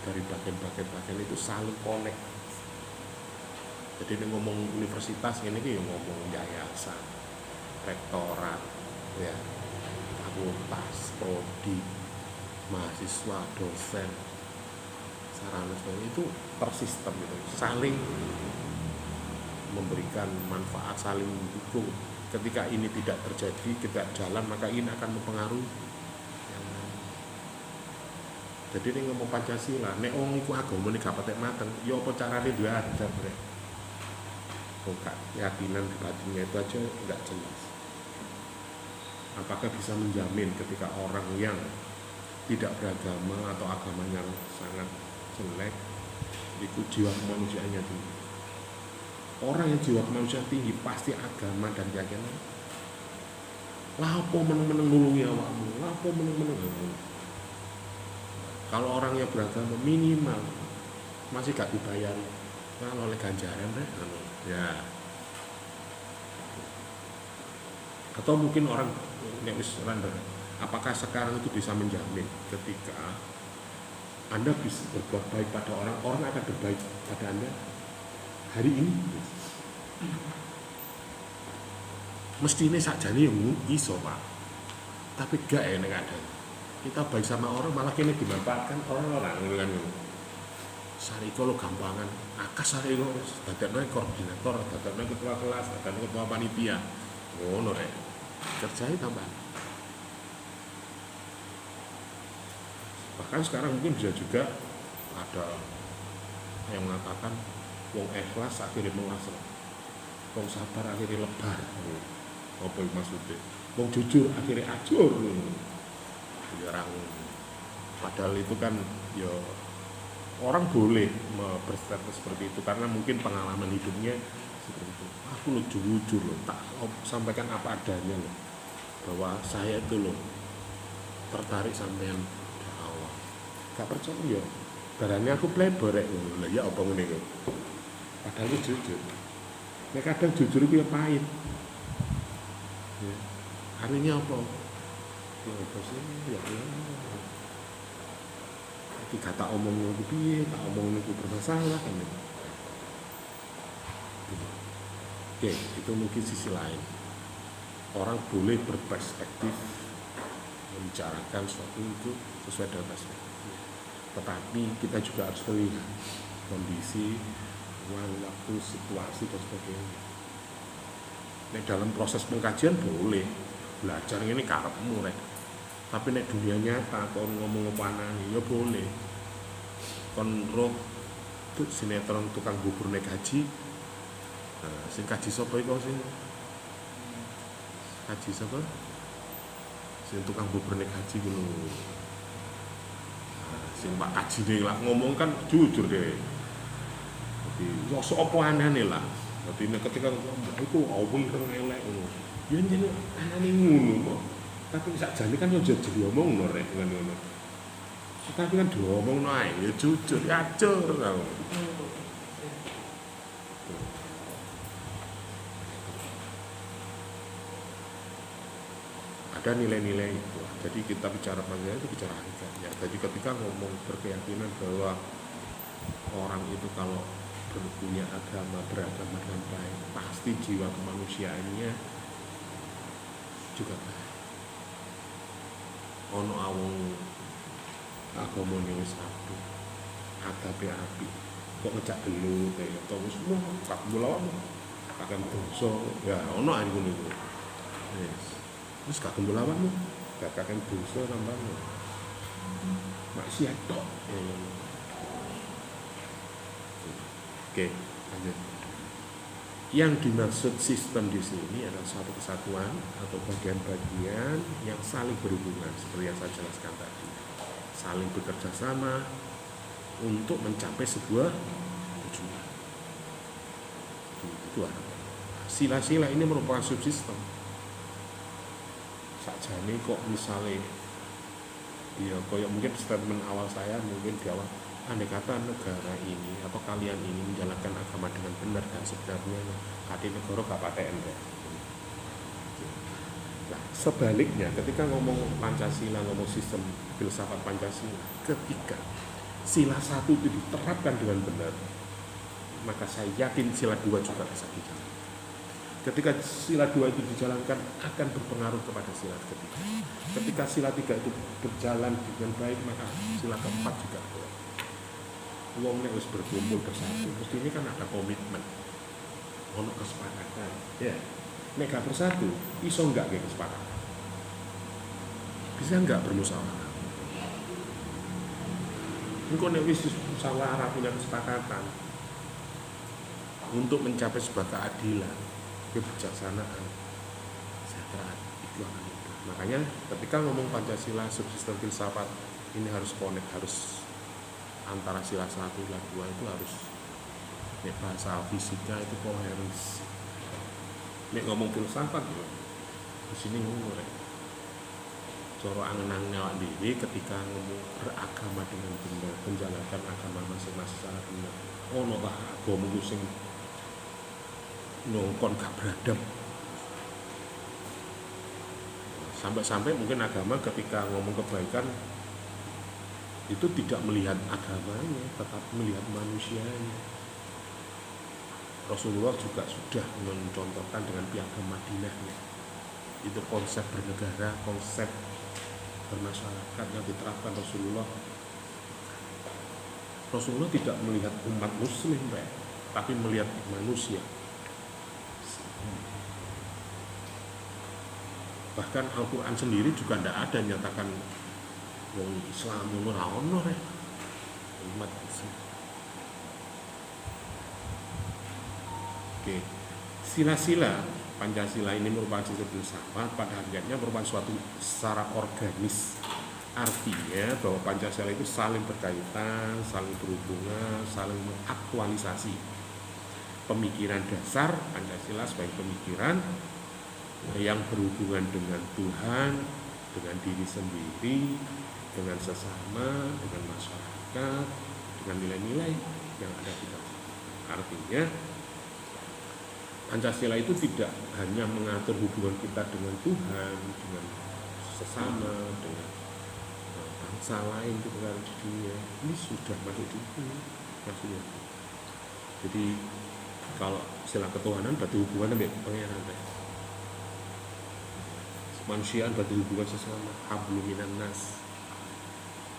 dari bagian-bagian itu saling connect. Jadi ini ngomong universitas ini ya ngomong yayasan, rektorat, ya, fakultas, prodi, mahasiswa, dosen, sarana sebagainya itu per sistem itu saling memberikan manfaat, saling mendukung. Ketika ini tidak terjadi, tidak jalan, maka ini akan mempengaruhi. Jadi ini ngomong Pancasila, nek wong iku agama nek gak patek mateng, ya apa carane duwe adab rek. Kok keyakinan batinnya itu aja enggak jelas. Apakah bisa menjamin ketika orang yang tidak beragama atau agama yang sangat jelek itu jiwa kemanusiaannya tinggi? Orang yang jiwa kemanusiaan tinggi pasti agama dan keyakinan. Lah apa meneng-meneng nulungi awakmu? Lah apa meneng-meneng? Kalau orang yang beragama minimal masih gak dibayar, nah oleh ganjaran deh, ya. Atau mungkin orang yang random, apakah sekarang itu bisa menjamin ketika Anda bisa berbuat baik pada orang, orang akan berbaik pada Anda hari ini? Mesti ini sakjane yang iso Pak, tapi gak enak ada. Kita baik sama orang malah kini dimanfaatkan orang-orang kan. Sari kalau gampangan, akas sari kalau dadakno koordinator, dadakno ketua kelas, dadakno ketua panitia. Ngono rek. Kerjanya tambah. Bahkan sekarang mungkin bisa juga ada yang mengatakan wong ikhlas akhirnya melas, wong sabar akhirnya lebar. Apa maksudnya? Wong jujur akhirnya ajur. Orang padahal itu kan ya orang boleh berstatus seperti itu karena mungkin pengalaman hidupnya seperti itu. Aku lo jujur loh, tak sampaikan apa adanya loh, bahwa saya itu loh tertarik sampean dari awal. Gak percaya, barangnya aku playboy rek ngono. Ya apa ngene kok. Padahal itu jujur. Nek kadang jujur itu ya pahit. Ya. Artinya apa? Ya iki tak omong niku piye, tak omong niku bermasalah kan. Oke, itu mungkin sisi lain. Orang boleh berperspektif membicarakan sesuatu itu sesuai dengan perspektif. Tetapi kita juga harus melihat kondisi, ruang, waktu, situasi dan sebagainya. Nek dalam proses pengkajian boleh belajar ini karepmu rek. Tapi nek dunia nyata kon ngomong apa anane ya boleh. Kon roh sinetron tukang bubur nek haji. Nah, sing kaji sapa iku sing kaji sapa? Sing tukang bubur nek haji ku lho. Nah, sing Pak kajine lah ngomong kan jujur deh. Jadi ya sapa anane lah. Jadi nek ketika ngomong iku aweng elek ngono. Ya jenenge anane ngono kok. Tapi sakjane kan yo jadi omongno rek ngono. Tapi kan diomongno ae ya jujur, ya acur kok. Ada nilai-nilai itu. Jadi kita bicara panjang itu bicara hakikatnya. Jadi ketika ngomong berkeyakinan bahwa orang itu kalau punya agama, beragama dengan baik, pasti jiwa kemanusiaannya juga baik. Ono awong agamane wis apik, adabe apik, kok ngejak gelut ya, atau wis mau tak mulawakmu, akan dosa, ya ono ae ngono iku. Wis. Wis gak gembul awakmu, gak akan dosa nambahno. Maksiat tok. Oke, lanjut. Yang dimaksud sistem di sini adalah suatu kesatuan atau bagian-bagian yang saling berhubungan seperti yang saya jelaskan tadi, saling bekerja sama untuk mencapai sebuah tujuan. Itu sila-sila ini merupakan subsistem. Sakjane kok misalnya, ya kayak mungkin statement awal saya mungkin di awal. Andai kata negara ini atau kalian ini menjalankan agama dengan benar dan sebenarnya hati negara gak paten deh. Nah, sebaliknya ketika ngomong Pancasila, ngomong sistem filsafat Pancasila, ketika sila satu itu diterapkan dengan benar, maka saya yakin sila dua juga bisa dijalankan. Ketika sila dua itu dijalankan akan berpengaruh kepada sila ketiga. Ketika sila tiga itu berjalan dengan baik, maka sila keempat juga boleh. Wong nek wis berkumpul bersatu, mesti ini kan ada komitmen, ono kesepakatan. Ya, nek gak bersatu, iso enggak kayak kesepakatan? Bisa enggak bermusyawarah? Engko nek wis musyawarah punya kesepakatan untuk mencapai sebuah keadilan, kebijaksanaan, kesejahteraan, itu akan mudah. Makanya ketika ngomong Pancasila, subsistem filsafat ini harus connect, harus antara sila satu dan dua itu harus, nek bahasa fisika itu koherensi. Nek ngomong filsafat ya, di sini ngomong rek. Cara angen-angen awak dhewe ketika ngomong beragama dengan benar, menjalankan agama masing-masing secara benar. Ono ta agama sing nongkon gak beradab. Sampai-sampai mungkin agama ketika ngomong kebaikan itu tidak melihat agamanya, tetap melihat manusianya. Rasulullah juga sudah mencontohkan dengan piagam Madinahnya. Itu konsep bernegara, konsep bermasyarakat yang diterapkan Rasulullah. Rasulullah tidak melihat umat muslim, tapi melihat manusia. Bahkan Al-Quran sendiri juga tidak ada nyatakan wong Islam ora ono rek. Umat Islam. Oke. Sila-sila Pancasila ini merupakan sistem filsafat, pada hakikatnya merupakan suatu secara organis. Artinya bahwa Pancasila itu saling berkaitan, saling berhubungan, saling mengaktualisasi pemikiran dasar Pancasila sebagai pemikiran yang berhubungan dengan Tuhan, dengan diri sendiri, dengan sesama, dengan masyarakat, dengan nilai-nilai yang ada di dalam. Artinya Pancasila itu tidak hanya mengatur hubungan kita dengan Tuhan, dengan sesama, dengan bangsa lain di dunia. Ini sudah masuk di sini maksudnya. Jadi kalau istilah ketuhanan berarti hubungan dengan pangeran. Manusiaan berarti hubungan sesama, hablum minan nas,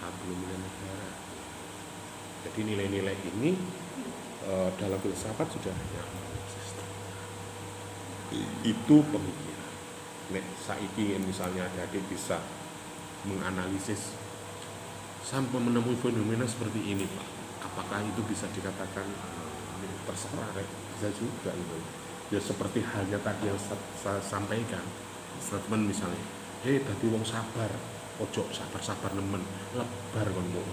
hablum minan negara. Jadi nilai-nilai ini dalam filsafat sudah ada. Itu pemikiran. Nek saiki misalnya adik bisa menganalisis sampai menemui fenomena seperti ini, Pak. Apakah itu bisa dikatakan terserah, bisa juga gitu. Ya seperti halnya tadi yang saya sampaikan, statement misalnya, tadi wong sabar, ojo sabar nemen, lebar kon kok.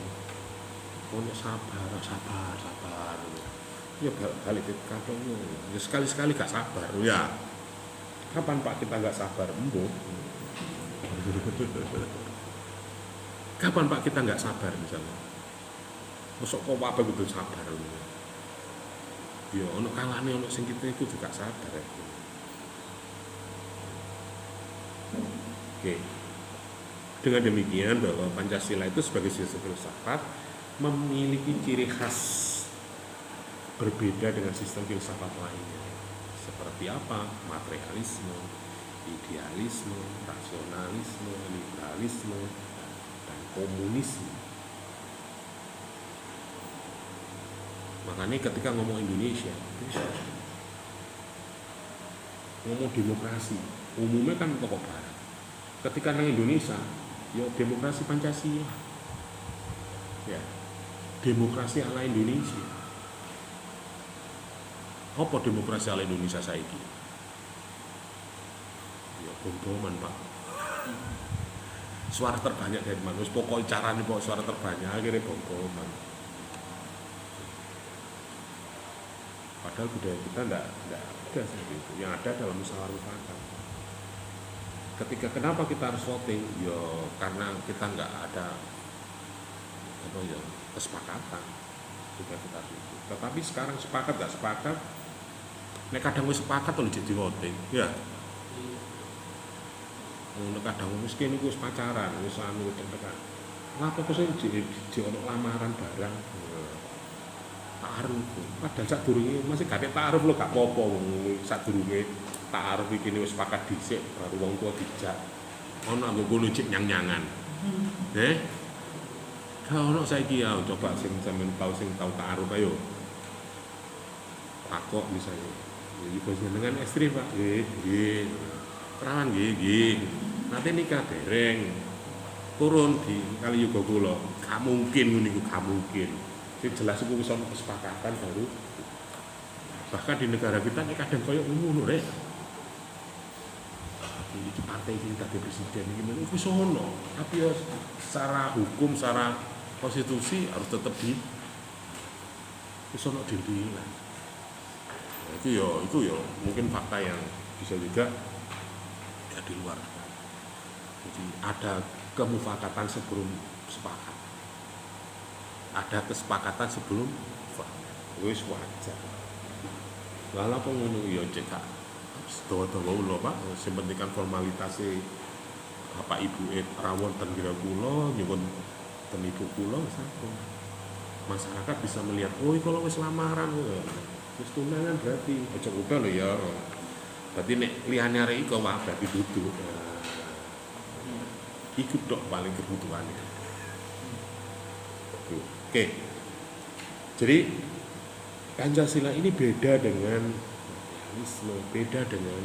Sabar. Ya balik ke kampung, ya sekali-sekali gak sabar, ya. Kapan Pak kita gak sabar? Embuk. Kapan Pak kita nggak sabar misalnya? Masuk kok apa gitu sabar? Ya, ono kalane ono sing kita itu juga sabar. Ya. Oke. Dengan demikian bahwa Pancasila itu sebagai sistem filsafat memiliki ciri khas berbeda dengan sistem filsafat lainnya. Seperti apa? Materialisme, idealisme, rasionalisme, liberalisme, dan komunisme. Makanya ketika ngomong Indonesia, ngomong demokrasi, umumnya kan tokoh barat. Ketika nang Indonesia, ya demokrasi Pancasila. Ya, demokrasi ala Indonesia. Apa demokrasi ala Indonesia saiki? Ya bom-boman, Pak. Suara terbanyak dari mana? Pokoknya caranya pokok suara terbanyak akhirnya bom-boman. Padahal budaya kita enggak ada seperti itu. Yang ada dalam musyawarah mufakat. Ketika kenapa kita harus voting? Ya karena kita enggak ada kesepakatan. Juga kita itu. Tetapi sekarang sepakat enggak sepakat? Nek kadang wis sepakat to jadi voting, ya. Nek kadang miskin iku wis pacaran, wis anu tekan. Ngapa kok sing di ono lamaran barang? Ta'aruf. Padahal sadurunge masih gak ta'aruf lho gak apa-apa wong sadurunge ta'aruf iki wis sepakat dhisik baru wong tua dijak. Ono anggo ngono cik nyang-nyangan. Gak ono saiki ya coba sing sampean tau ta'aruf ayo. Takok misalnya. Iki panjenengan istri Pak, nggih. Perawan nggih. Nanti nikah dereng. Turun di kali yoga kula. Gak mungkin ngono iku, gak mungkin. Sing jelas iku wis ana kesepakatan baru. Bahkan di negara kita nek kadang koyo ngono rek. Iki partai sing dadi presiden iki men wis ono, tapi ya secara hukum, secara konstitusi harus tetap di wis ono dhewe. Itu ya mungkin fakta yang bisa juga ya di luar. Jadi ada kemufakatan sebelum sepakat. Ada kesepakatan sebelum wis wajar. Lha apa ngono ya cek gak sedawa-dawa lho Pak, sing penting kan formalitasé Bapak Ibu rawon ten kira kula nyuwun ten ibu kula sampun. Masyarakat bisa melihat, oh kalau wis lamaran wis tunangan berarti aja udah lho ya. Berarti nek liyane arek iku wae berarti duduk. Iku tok paling kebutuhannya. Oke. Jadi Pancasila ini beda dengan materialisme, beda dengan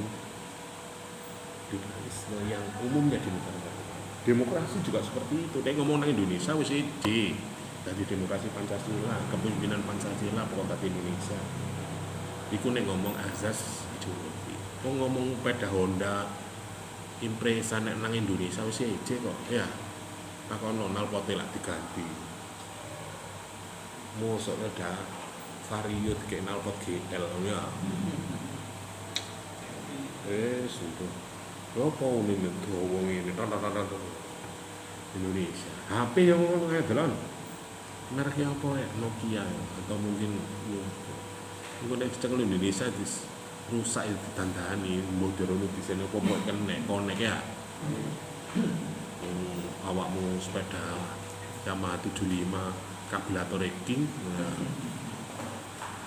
liberalisme yang umumnya di negara-negara. Demokrasi juga seperti itu. Dia ngomong nang Indonesia wis ide dari demokrasi Pancasila, kepemimpinan Pancasila pokok Indonesia. Iku nek ngomong azas ideologi. Kok ngomong peda Honda impresa nek nang Indonesia wis ide kok. Ya. Takono nalpote lak diganti. Mosok ada Vario kayak nalpot GL ya. Sudah. Apa ini dawa ngene Indonesia. HP yang ngono ae delon. Mereknya apa ya? Nokia atau mungkin nek cekel Indonesia dis rusak itu ditandani modern desain apa kok konek ya. Awakmu sepeda Yamaha 75 kabelator king.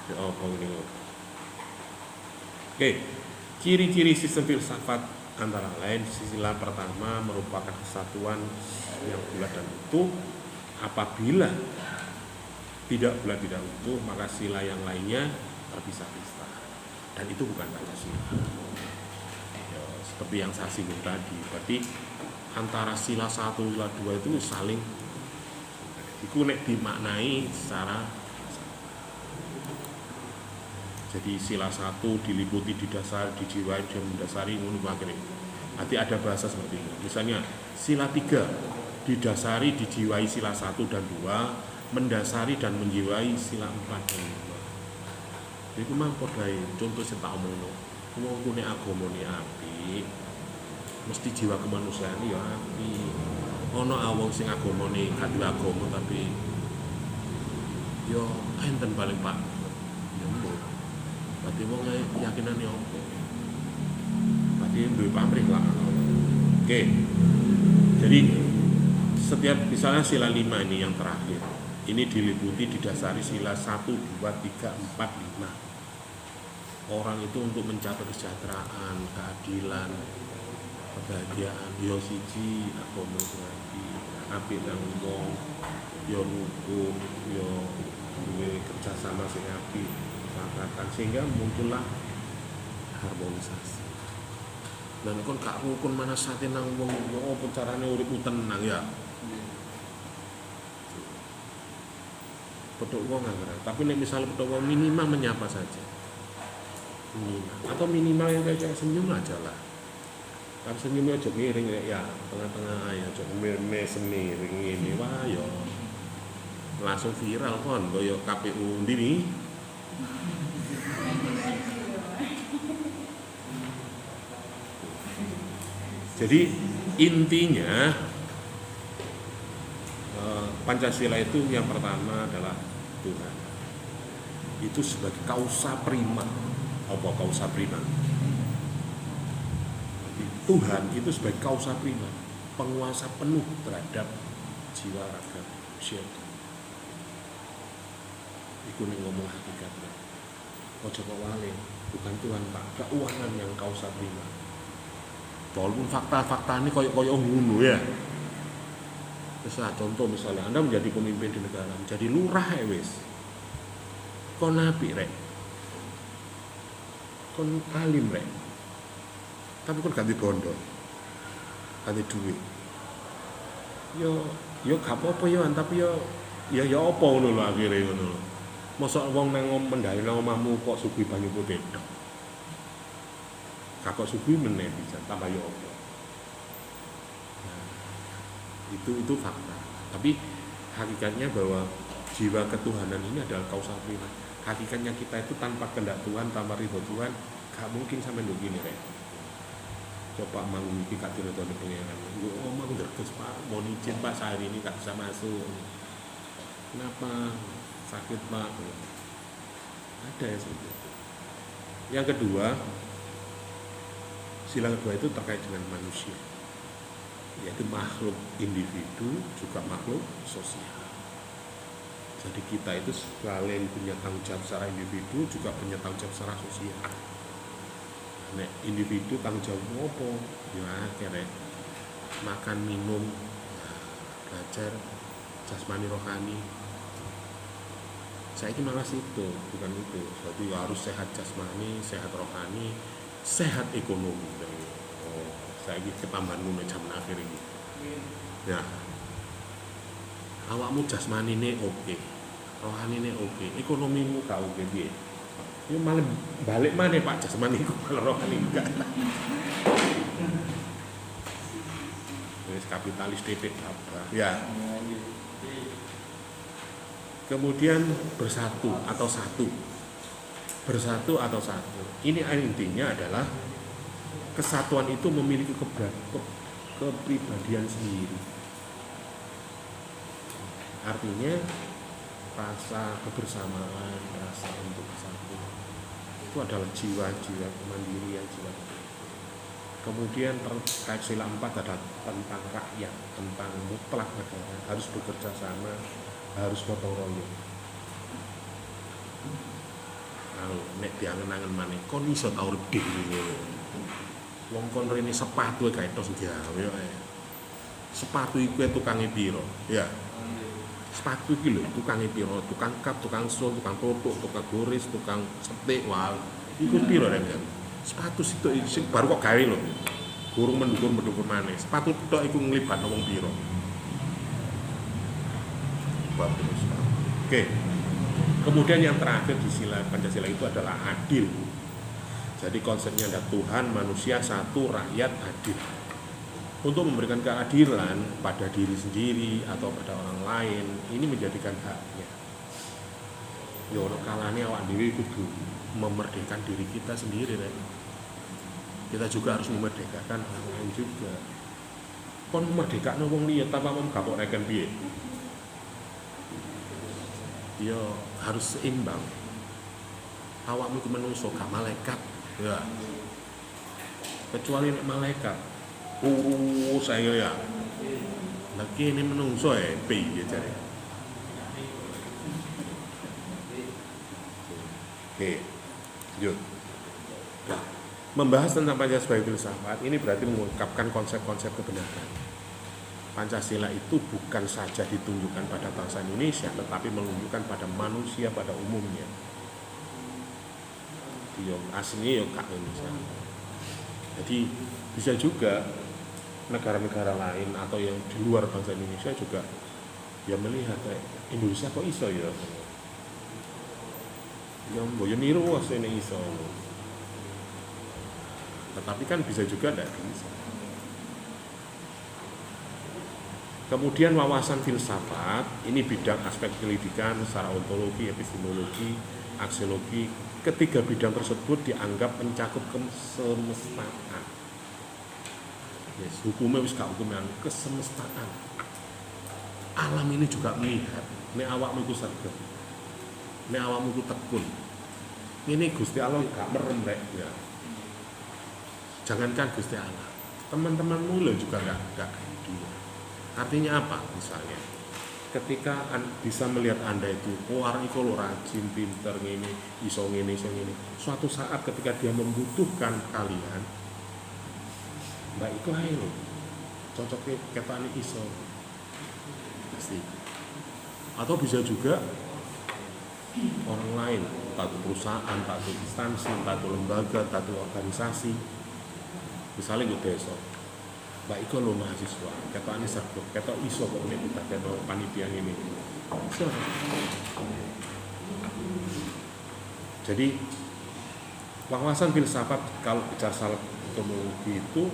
Ya apa ini? Oke. Ciri-ciri sistem filsafat antara lain sila pertama merupakan kesatuan yang bulat dan utuh. Apabila tidak bulat tidak utuh, maka sila yang lainnya terpisah-pisah. Dan itu bukan Pancasila. seperti yang saya singgung tadi. Berarti antara sila 1 sila 2 itu saling iku nek dimaknai secara jadi sila 1 diliputi, didasari, dijiwai, dan mendasari ngono akhirnya. Nanti ada bahasa seperti itu. Misalnya sila 3 didasari, dijiwai sila 1 dan 2, mendasari dan menjiwai sila 4 dan 5. Iku mang podhae contoh sing tak omongno. Wong nek agamane apik, mesti jiwa kemanusiaan ya apik. Ono wong sing agamane gak duwe agama tapi yo enten paling Pak. Ya mbok. Berarti wong keyakinane opo? Berarti duwe pamrih lah. Oke. Jadi setiap misalnya sila 5 ini yang terakhir. Ini diliputi didasari sila 1, 2, 3, 4, 5. Orang itu untuk mencapai kesejahteraan, keadilan, kebahagiaan, yo siji agama lagi, apik nang wong, yo rukun, yo duwe kerjasama sing apik, kesepakatan sehingga muncullah harmonisasi. Dan kon gak rukun mana sate nang wong, yo apa carane uripmu tenang ya. Petuk wong anggar, tapi nek misalnya petuk wong minimal menyapa saja. Atau minimal yang kayak senyum aja lah. Kan senyumnya aja miring ya, tengah-tengah ya, aja miring ini wah yo langsung viral kon, koyo KPU ndini. Jadi intinya Pancasila itu yang pertama adalah Tuhan. Itu sebagai kausa prima. Apa kausa prima? Tuhan itu sebagai kausa prima, penguasa penuh terhadap jiwa raga manusia. Iku ning ngomong hakikatnya. Ojo kok wale, bukan Tuhan Pak, keuangan yang kausa prima. Walaupun fakta-fakta ini koyo ngono ya. Misal contoh misalnya Anda menjadi pemimpin di negara, menjadi lurah ya wis. Kon apik rek. Kon alim rek. Tapi kon ganti bondo. Ganti duit. Yo gak apa-apa yo, tapi yo apa ngono lho akhire ngono lho. Mosok wong nang mendhari nang omahmu kok suguhi banyu putih tok. Kakok suguhi meneh bisa tambah yo apa. Itu fakta. Tapi hakikatnya bahwa jiwa ketuhanan ini adalah kausa prima. Hakikatnya kita itu tanpa kehendak Tuhan, tanpa ridho Tuhan, gak mungkin sampai begini rek. Coba manggung iki gak diridhoni pengeran. Oh mau ngerges Pak, mau izin Pak sehari ini gak bisa masuk. Kenapa? Sakit Pak. Ada ya seperti itu. Yang kedua, sila kedua itu terkait dengan manusia. Yaitu makhluk individu juga makhluk sosial. Jadi kita itu selain punya tanggung jawab secara individu juga punya tanggung jawab secara sosial. Nek individu tanggung jawab apa? Ya akhirnya makan minum, belajar jasmani rohani. Saya ini malah situ, bukan itu. Jadi harus sehat jasmani, sehat rohani, sehat ekonomi. Saya ini ketambahan zaman akhir ini. Ya, awakmu jasmani ini oke, rohani ini oke, ekonomimu gak oke dia. Ya malah balik mana Pak jasmani kalau rohani enggak. Wis kapitalis titik apa? Ya. Kemudian bersatu atau satu. Bersatu atau satu. Ini intinya adalah kesatuan itu memiliki kepribadian sendiri. Artinya rasa kebersamaan, rasa untuk bersatu itu adalah jiwa-jiwa kemandirian, jiwa. Kemudian terkait sila 4 ada tentang rakyat, tentang mutlak negara harus bekerja sama, harus gotong royong. Kalau nek diangen-angen maneh kon iso ta urip dhewe. Wong kon rene sepatu gak etos gawe yo. Sepatu iku tukange piro? Ya. Sepatu iki lho tukange piro? Tukang kap, tukang sol, tukang totok, tukang goris, tukang setik, wal. Iku piro rek? Sepatu situ sing baru kok gawe lho. Burung mendukur maneh. Sepatu tok iku nglibatno wong pira. Bagus. Oke. Kemudian yang terakhir di sila Pancasila itu adalah adil. Jadi konsepnya ada Tuhan, manusia satu, rakyat adil. Untuk memberikan keadilan pada diri sendiri atau pada orang lain, ini menjadikan haknya. Ya ono kalane awak dhewe kudu memerdekakan diri kita sendiri, Rek. Kita juga harus memerdekakan orang lain juga. Kon merdekakno wong liya tanpa gapok reken piye? Ya harus seimbang. Awakmu ku menungso gak malaikat. Ya. Kecuali nek malaikat. Saya ya. Lah kene menungso piye jare. Oke. Yuk. Nah, membahas tentang Pancasila sebagai filsafat ini berarti mengungkapkan konsep-konsep kebenaran. Pancasila itu bukan saja ditunjukkan pada bangsa Indonesia, tetapi menunjukkan pada manusia pada umumnya. Yo aslinya yo kak Indonesia. Jadi bisa juga negara-negara lain atau yang di luar bangsa Indonesia juga ya melihat Indonesia kok iso ya. Ya mboyo niru asline iso. Tetapi kan bisa juga tidak bisa. Kemudian wawasan filsafat, ini bidang aspek pendidikan secara ontologi, epistemologi, aksiologi. Ketiga bidang tersebut dianggap mencakup kesemestaan. Yes, hukumnya wis gak hukum yang kesemestaan. Alam ini juga melihat, nek awakmu iku sergap, nek awakmu iku tekun. Ini Gusti Allah gak merem rek ya. Jangankan Gusti Allah, teman-temanmu lo juga gak dia. Artinya apa? Misalnya, ketika bisa melihat Anda itu, orang itu lo rajin, pinter, ngene, iso ngene. Suatu saat ketika dia membutuhkan kalian, mbak itu ayo lo, cocoknya ketani iso, pasti. Atau bisa juga orang lain, entah itu perusahaan, entah itu instansi, entah itu lembaga, entah itu organisasi, misalnya gue desa. Mbak Iko lo mahasiswa, kata ini sergap, kata iso kok ini kita kata panitia ini. So, jadi wawasan filsafat kalau bicara soal ontologi itu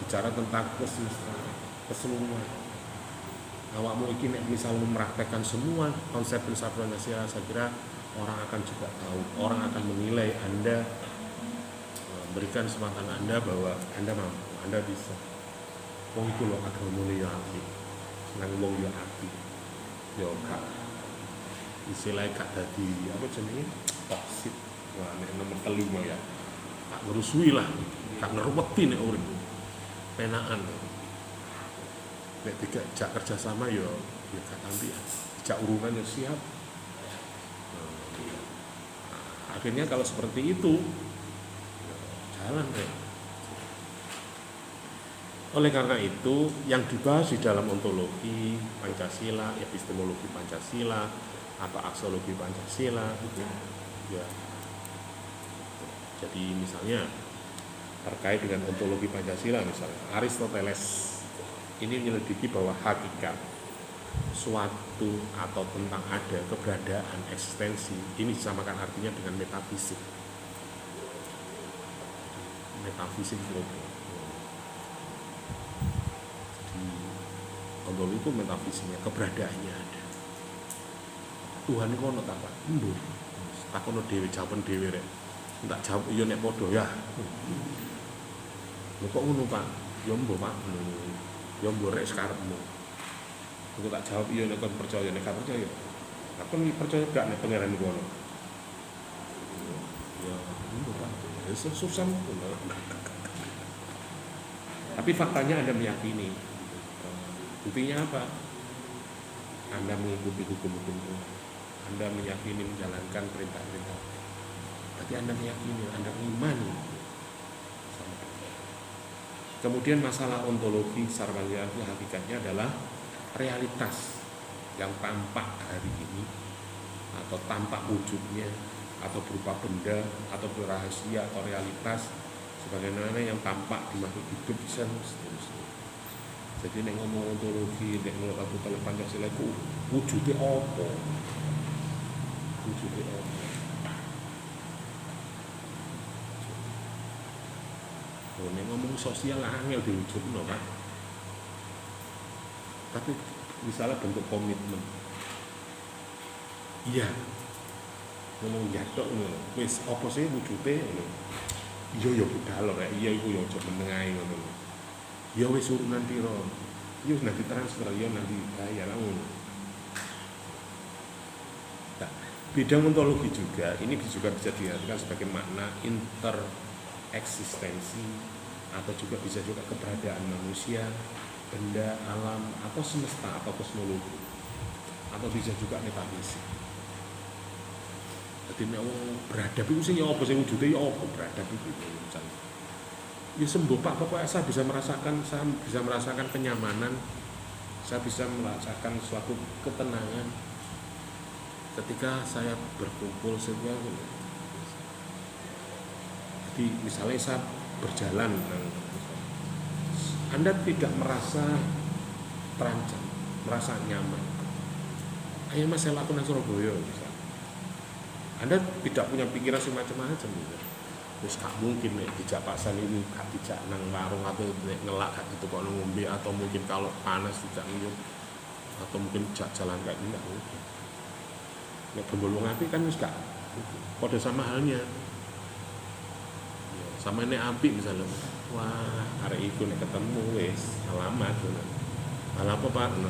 bicara tentang keseluruhan. Awakmu iki nek misal mempraktekkan semua konsep filsafat Pancasila, saya kira orang akan juga tahu, orang akan menilai Anda, berikan kesempatan Anda bahwa Anda mampu, Anda bisa. Wong iku lho agama ya apik. Nang wong ya apik. Ya gak istilahnya gak dadi apa jenenge? Toksik. Wah, nek nomor 3 ya. Tak ngerusui lah, gak ngeruweti nek urip. Penaan. Nek dijak kerjasama ya gak tampi. Dijak urungan ya siap. Akhirnya kalau seperti itu jalan deh. Oleh karena itu, yang dibahas di dalam ontologi Pancasila, epistemologi Pancasila, atau aksiologi Pancasila, itu ya. Jadi misalnya terkait dengan ontologi Pancasila, misalnya Aristoteles ini menyelidiki bahwa hakikat suatu atau tentang ada keberadaan eksistensi ini disamakan artinya dengan metafisik. Metafisik itu. Ontologi itu metafisiknya, keberadaannya ada. Tuhan itu ono tak Pak? Mbur. Takono dhewe jawaban dhewe rek. Tak jawab iya nek padha ya. Lho kok ngono Pak? Ya mbok Pak. Ya mbok rek sekarepmu. Aku tak jawab iya nek kon percaya nek gak percaya. Aku percaya gak nek pangeran iku ono. Ya mbok Pak. Ya susah ngono. Tapi faktanya Anda meyakini. Buktinya apa? Anda mengikuti hukum-hukum Tuhan. Anda meyakini menjalankan perintah-perintah. Berarti Anda meyakini, Anda mengimani. Kemudian masalah ontologi secara hakikatnya adalah realitas yang tampak hari ini atau tampak wujudnya atau berupa benda atau rahasia atau realitas sebagaimana yang tampak di makhluk hidup bisa seterusnya. Jadi nek ngomong ontologi, nek menurut aku kalau Pancasila itu wujudnya apa? Wujudnya apa? Oh, nek ngomong sosial angel diwujudno kan. Tapi misalnya bentuk komitmen. Iya. Ngomong jatuh ngono. Wis apa sih wujude ngono. Iya ya budal rek, iya iku ya aja menengae ngono. Ya wis urunan pira. Ya wis nanti transfer ya nanti bayar ngono. Nah, bidang ontologi juga ini juga bisa diartikan sebagai makna intereksistensi atau juga bisa juga keberadaan manusia, benda, alam, atau semesta, atau kosmologi, atau bisa juga metafisik. Jadi nek beradab itu sih ya apa sih wujudnya ya apa beradab itu misalnya. Ya sembuh Pak, pokoknya saya bisa merasakan kenyamanan, saya bisa merasakan suatu ketenangan ketika saya berkumpul sebuah. Jadi misalnya saya berjalan, Anda tidak merasa terancam, merasa nyaman. Ayo Mas saya lakukan Surabaya misalnya. Anda tidak punya pikiran semacam-macam gitu. Terus gak mungkin nih dijak paksan ini gak dijak nang warung atau ngelak gak gitu kok ngombe atau mungkin kalau panas tidak minum atau mungkin jalan kayak gini gak mungkin. Nek gembolong api kan wis gak pada sama halnya. Ya, sama ini api misalnya. Wah, hari itu nek ketemu wis alamat ngono. Apa Pak? No.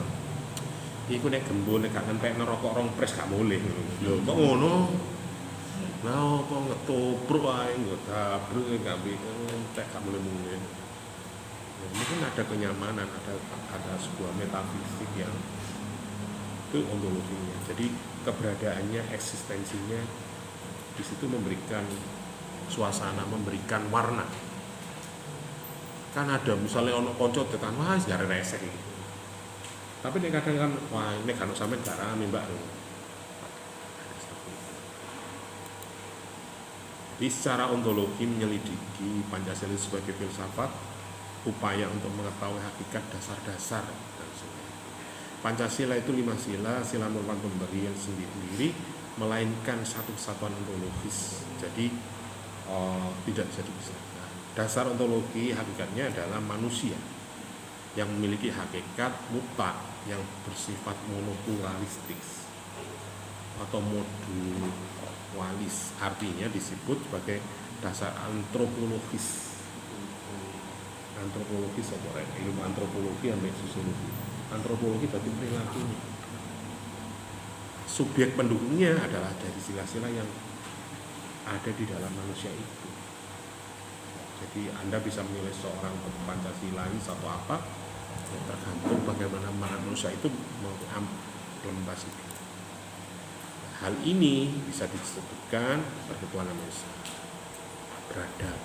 Iku nek gembul nek gak ngentekno rokok rong pres gak boleh ngono. Lho kok ngono? Nah, kok ngetobruk ae nggo tabruk gak entek gak boleh. Ya, mungkin ada kenyamanan, ada sebuah metafisik yang itu ontologinya. Jadi keberadaannya, eksistensinya di situ memberikan suasana, memberikan warna. Kan ada misalnya ono kanca tekan wah gak resek iki. Tapi nek kadang kan wah ini kan sampean gak rame Mbak. Jadi secara ontologi menyelidiki Pancasila sebagai filsafat, upaya untuk mengetahui hakikat dasar-dasar dan sebagainya. Pancasila itu 5 sila, sila merupakan pemberian sendiri, melainkan satu kesatuan ontologis. Jadi tidak bisa dipisahkan. Dasar ontologi hakikatnya adalah manusia yang memiliki hakikat mutlak yang bersifat monopluralistik atau modualis, artinya disebut sebagai dasar antropologis. Antropologis apa ilmu antropologi ambil sosiologi. Antropologi berarti perilakunya. Subjek pendukungnya adalah dari sila-sila yang ada di dalam manusia itu. Jadi Anda bisa menilai seorang Pancasilais atau apa, ya tergantung bagaimana manusia itu mengimplementasikan. Hal ini bisa disebutkan persatuan manusia, beradab,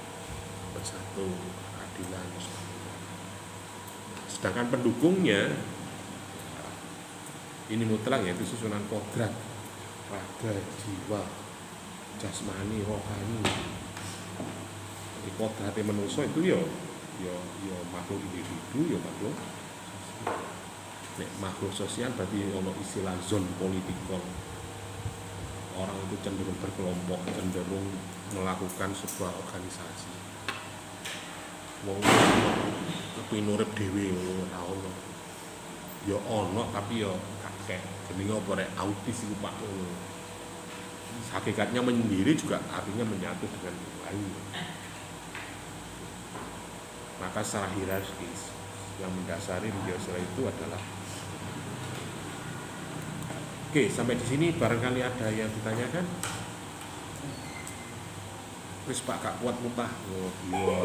bersatu, keadilan, sedangkan pendukungnya ini mutlak yaitu susunan kodrat, raga, jiwa, jasmani, rohani. Jadi kodratnya manusia itu ya makhluk individu, ya makhluk sosial. Nek makhluk sosial berarti ono istilah zon politikon. Orang itu cenderung berkelompok, cenderung melakukan sebuah organisasi. Wong kepengin urip dhewe ora ono. Ya ono tapi ya kakek. Jenenge apa rek autis iku Pak. Hakikatnya menyendiri juga artinya menyatu dengan yang lain. Maka secara hierarkis yang mendasari Pancasila itu adalah Oke, sampai di sini barangkali ada yang ditanyakan. Wis Pak gak kuat mutah. Oh, biar.